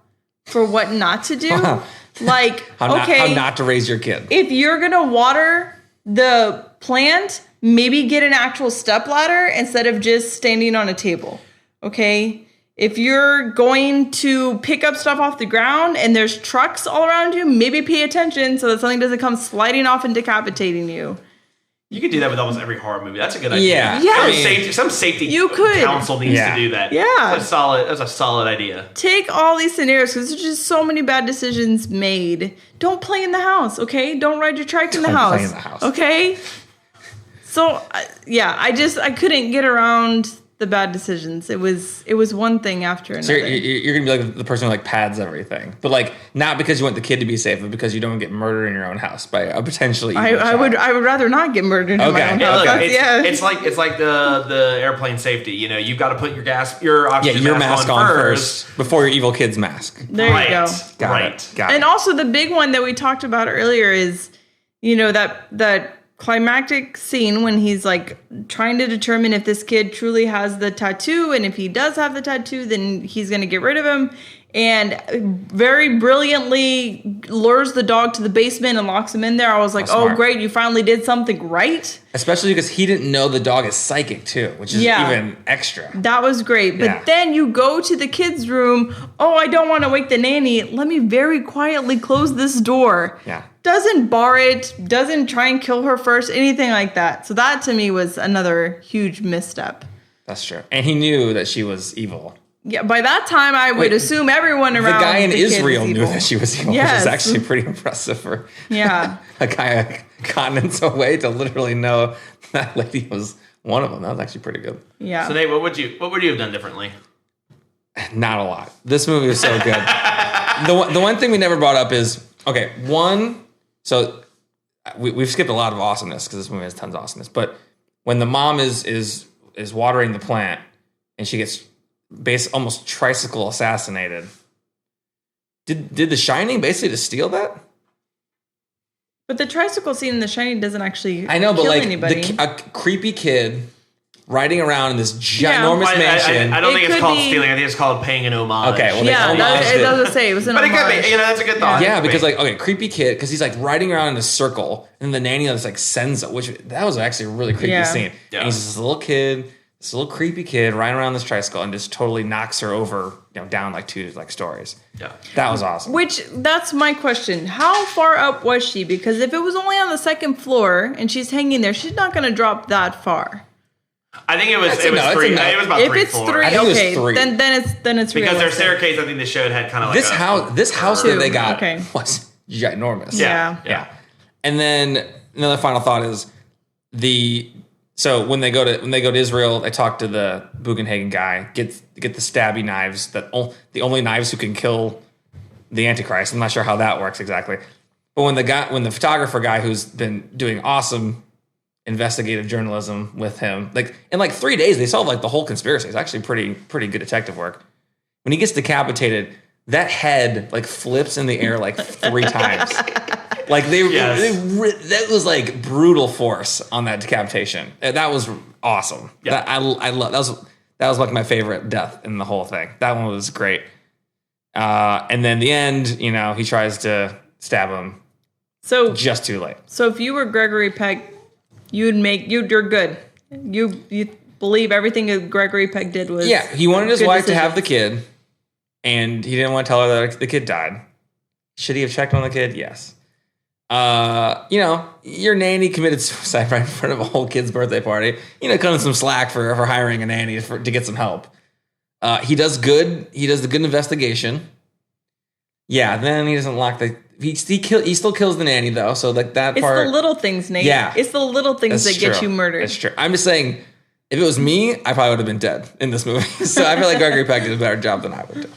for what not to do. Like, how not to raise your kid. If you're going to water the plant, maybe get an actual stepladder instead of just standing on a table. Okay? If you're going to pick up stuff off the ground and there's trucks all around you, maybe pay attention so that something doesn't come sliding off and decapitating you. You could do that with almost every horror movie. That's a good idea. Yeah. Some safety you could. council needs to do that. Yeah. That's a solid idea. Take all these scenarios because there's just so many bad decisions made. Don't play in the house, okay? Don't ride your trike in the house. Play in the house. Okay? So, I couldn't get around the bad decisions. It was one thing after another. So you're gonna be like the person who like pads everything, but like not because you want the kid to be safe, but because you don't get murdered in your own house by a potentially evil child. I would rather not get murdered in my own house. It's like the airplane safety. You know, you've got to put your oxygen mask on first before your evil kid's mask. There you go. Got it. And also the big one that we talked about earlier is, you know, that climactic scene when he's like trying to determine if this kid truly has the tattoo, and if he does have the tattoo, then he's going to get rid of him, and very brilliantly lures the dog to the basement and locks him in there. I was like, oh great, you finally did something right. Especially because he didn't know the dog is psychic too, which is even extra. That was great. But then you go to the kid's room. Oh, I don't want to wake the nanny. Let me very quietly close this door. Yeah. Doesn't bar it, doesn't try and kill her first, anything like that. So that to me was another huge misstep. That's true. And he knew that she was evil. Yeah, by that time I would assume everyone around the guy in Israel knew that she was evil, which is actually pretty impressive for a guy a continents away to literally know that lady was one of them. That was actually pretty good. Yeah. So Nate, what would you have done differently? Not a lot. This movie was so good. The one thing we never brought up is so we've skipped a lot of awesomeness because this movie has tons of awesomeness. But when the mom is watering the plant and she gets almost tricycle assassinated, did The Shining basically to steal that? But the tricycle scene in The Shining doesn't actually I know, but kill like anybody. A creepy kid riding around in this ginormous mansion. I don't think it's called stealing. I think it's called paying an homage. Okay, well, it doesn't say. It was an homage. But it could be. You know, that's a good thought. Yeah, because creepy kid, because he's like riding around in a circle, and the nanny just like sends it, which that was actually a really creepy scene. Yeah. And he's this little creepy kid riding around this tricycle and just totally knocks her over, down like 2 stories. Yeah, that was awesome. Which that's my question: how far up was she? Because if it was only on the 2nd floor and she's hanging there, she's not going to drop that far. I think it was 3. It was about 3 floors. If it's 3, okay, 3. Then it's because realistic. their staircase. I think they showed had kind of like this house that they got was ginormous. Yeah. And then another final thought is so when they go to Israel, they talk to the Bugenhagen guy, get the stabby knives, the only knives who can kill the Antichrist. I'm not sure how that works exactly, but when the photographer guy who's been doing awesome investigative journalism with him, in 3 days they solved the whole conspiracy. It's actually pretty good detective work. When he gets decapitated, that head flips in the air 3 times. That was brutal force on that decapitation. That was awesome. Yeah. I love that was my favorite death in the whole thing. That one was great. And then the end, he tries to stab him. So just too late. So if you were Gregory Peck, you're good. You believe everything that Gregory Peck did was he wanted his wife to have the kid, and he didn't want to tell her that the kid died. Should he have checked on the kid? Yes. your nanny committed suicide right in front of a whole kid's birthday party. Cut him some slack for hiring a nanny to get some help. He does good. He does the good investigation. Yeah, then he doesn't lock the. He still kills the nanny though. So that part. It's the little things, Nate. Yeah, it's the little things that get you murdered. That's true. I'm just saying, if it was me, I probably would have been dead in this movie. So I feel like Gregory Peck did a better job than I would do.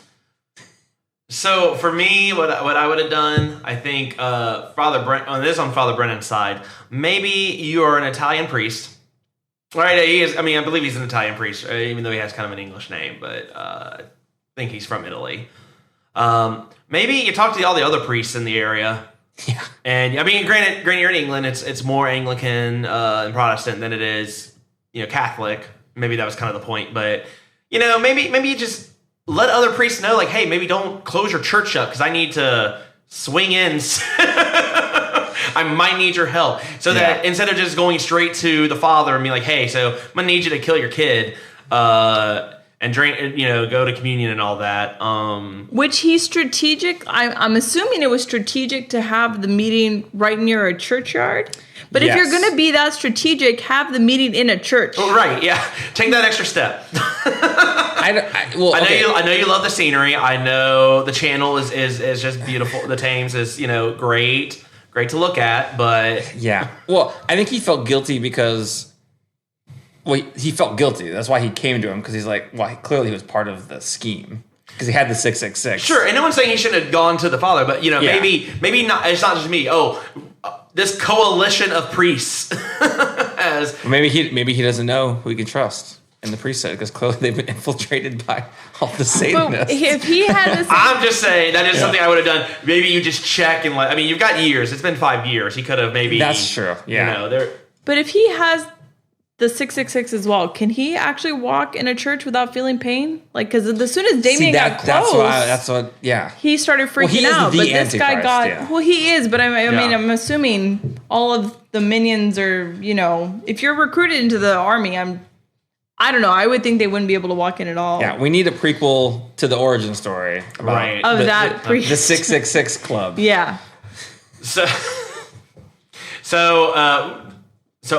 So for me, what I would have done, I think Father Brent. On this, on Father Brennan's side, maybe you are an Italian priest. Right? He is. I mean, I believe he's an Italian priest, even though he has kind of an English name. But I think he's from Italy. Maybe you talk to all the other priests in the area. Yeah. And I mean, granted, you're in England. It's more Anglican and Protestant than it is, Catholic. Maybe that was kind of the point. But maybe you just let other priests know, like, hey, maybe don't close your church up because I need to swing in. I might need your help. So that instead of just going straight to the father and be like, hey, so I'm gonna need you to kill your kid. And drink, go to communion and all that. Which he's strategic. I'm assuming it was strategic to have the meeting right near a churchyard. But if you're going to be that strategic, have the meeting in a church. Oh, right, yeah. Take that extra step. I know you love the scenery. I know the channel is just beautiful. The Thames is, great to look at, but... Yeah. Well, I think he felt guilty because... Well, he felt guilty. That's why he came to him, because he's like, well, clearly he was part of the scheme. Because he had the 666. Sure, and no one's saying he shouldn't have gone to the father, but, maybe not. It's not just me. This coalition of priests. Maybe he doesn't know who he can trust in the priesthood, because clearly they've been infiltrated by all the Satanists. But if he had I'm just saying, that is something I would have done. Maybe you just check and, you've got years. It's been 5 years. He could have maybe... That's true, yeah. But if he has... the 666 as well. Can he actually walk in a church without feeling pain? Because as soon as Damien got close, he started freaking out. But this guy got well, he is. But I mean, I'm assuming all of the minions are. If you're recruited into the army, I don't know. I would think they wouldn't be able to walk in at all. Yeah, we need a prequel to the origin story of the 666 Club. Yeah. So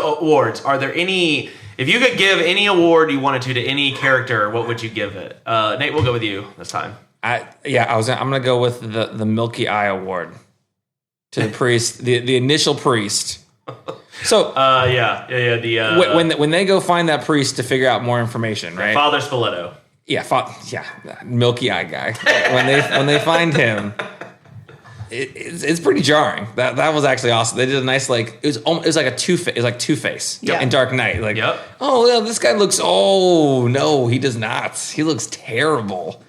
awards, are there any, if you could give any award you wanted to any character, what would you give it? Nate, we'll go with you this time. I'm going to go with the Milky Eye Award to the priest, the initial priest. So, when they go find that priest to figure out more information, right? Father Spoleto. Milky Eye guy. when they find him, it's pretty jarring. That was actually awesome. They did a nice it was like a Two-Face in Dark Knight. This guy looks. Oh no, he does not. He looks terrible.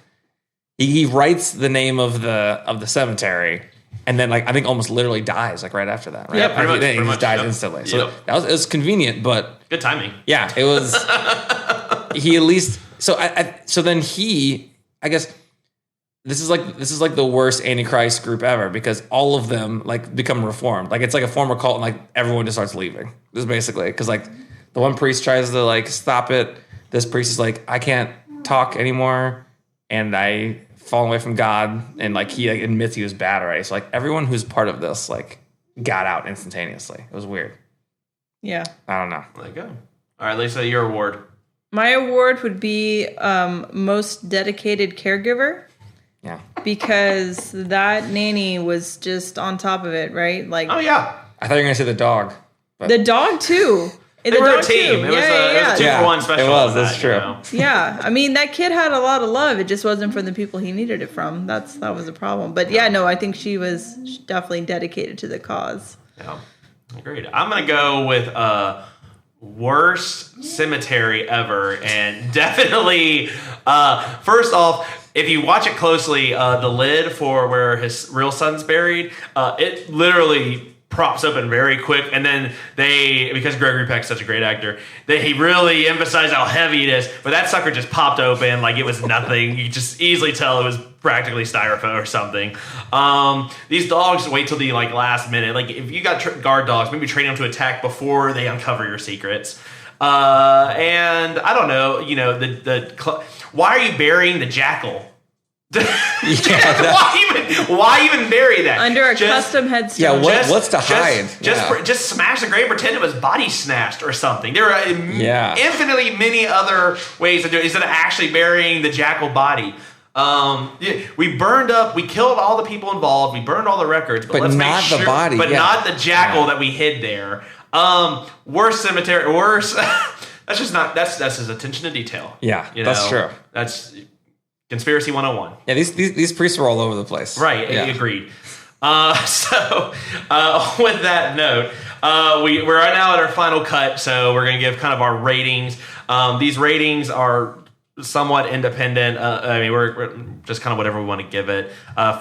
He writes the name of the cemetery, and then I think almost literally dies right after that. Right? Yeah, pretty much. He just dies instantly. So it was convenient, but good timing. Yeah, it was. He at least so then I guess. This is like the worst Antichrist group ever, because all of them become reformed. It's like a former cult, and everyone just starts leaving. This is basically because the one priest tries to stop it. This priest is like, I can't talk anymore, and I fall away from God, and he admits he was bad already. So everyone who's part of this got out instantaneously. It was weird. Yeah, I don't know. There you go. All right, Lisa, your award. My award would be most dedicated caregiver. Yeah. Because that nanny was just on top of it, right? Oh yeah. I thought you were gonna say the dog. But the dog too. They were a team. It was a 2-for-1 special. It was. That's true. Yeah. I mean, that kid had a lot of love. It just wasn't from the people he needed it from. That was the problem. But I think she was definitely dedicated to the cause. Yeah. Agreed. I'm gonna go with worst cemetery ever, and definitely first off, if you watch it closely, the lid for where his real son's buried, it literally props open very quick, and then because Gregory Peck's such a great actor, he really emphasized how heavy it is, but that sucker just popped open like it was nothing. You just easily tell it was practically styrofoam or something. These dogs wait till the last minute. If you got guard dogs, maybe train them to attack before they uncover your secrets. And I don't know, why are you burying the jackal? Why even bury that? Under a custom headstone. Yeah, what's to hide? Just smash the grave, pretend it was body snatched or something. There are infinitely many other ways to do it instead of actually burying the jackal body. We killed all the people involved. We burned all the records, but let's not make sure, the body. But not the jackal that we hid there. Worse cemetery. Worse. That's just not. That's his attention to detail. Yeah, that's true. That's conspiracy 101. Yeah, these priests are all over the place. Right. Yeah. Agreed. So with that note, we're right now at our final cut. So we're going to give kind of our ratings. These ratings are somewhat independent. I mean, we're just kind of whatever we want to give it.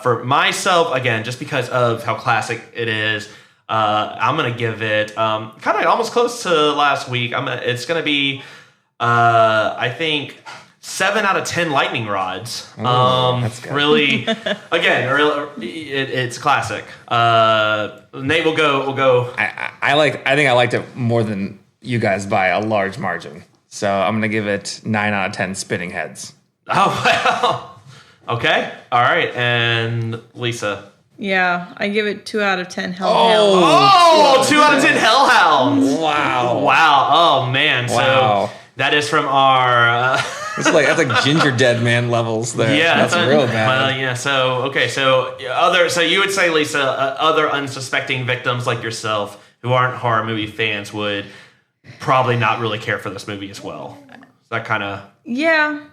For myself, again, just because of how classic it is, I'm going to give it kind of almost close to last week. It's going to be, I think, 7 out of 10 lightning rods. That's good. Really, again, it's classic. Nate will go. I think I liked it more than you guys by a large margin. So I'm going to give it 9 out of 10 spinning heads. Oh, well. Okay. All right. And Lisa? Yeah, I give it 2 out of 10 hellhounds. Oh, 2 out of 10 hellhounds. Wow. Oh, man. So that is from our... that's like Ginger Dead Man levels there. Yeah. That's real bad. Well, yeah. So, okay. So you would say, Lisa, other unsuspecting victims like yourself who aren't horror movie fans would probably not really care for this movie as well. That kind of... Yeah.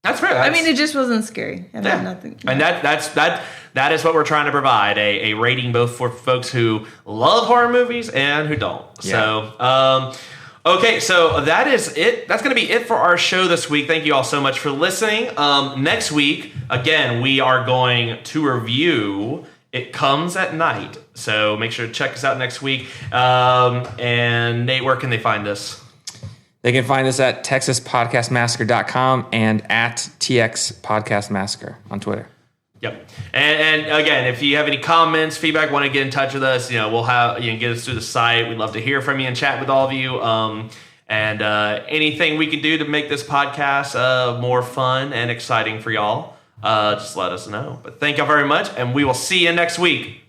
That's fair. I mean, it just wasn't scary. And nothing. And that is what we're trying to provide, a rating both for folks who love horror movies and who don't. Yeah. So, okay, so that is it. That's going to be it for our show this week. Thank you all so much for listening. Next week, again, we are going to review It Comes at Night. So make sure to check us out next week. And Nate, where can they find us? They can find us at TEXASPodcastMassacre.com and at TX Podcast Massacre on Twitter. Yep. And again, if you have any comments, feedback, want to get in touch with us, we'll have get us through the site. We'd love to hear from you and chat with all of you. And anything we can do to make this podcast more fun and exciting for y'all, just let us know. But thank y'all very much, and we will see you next week.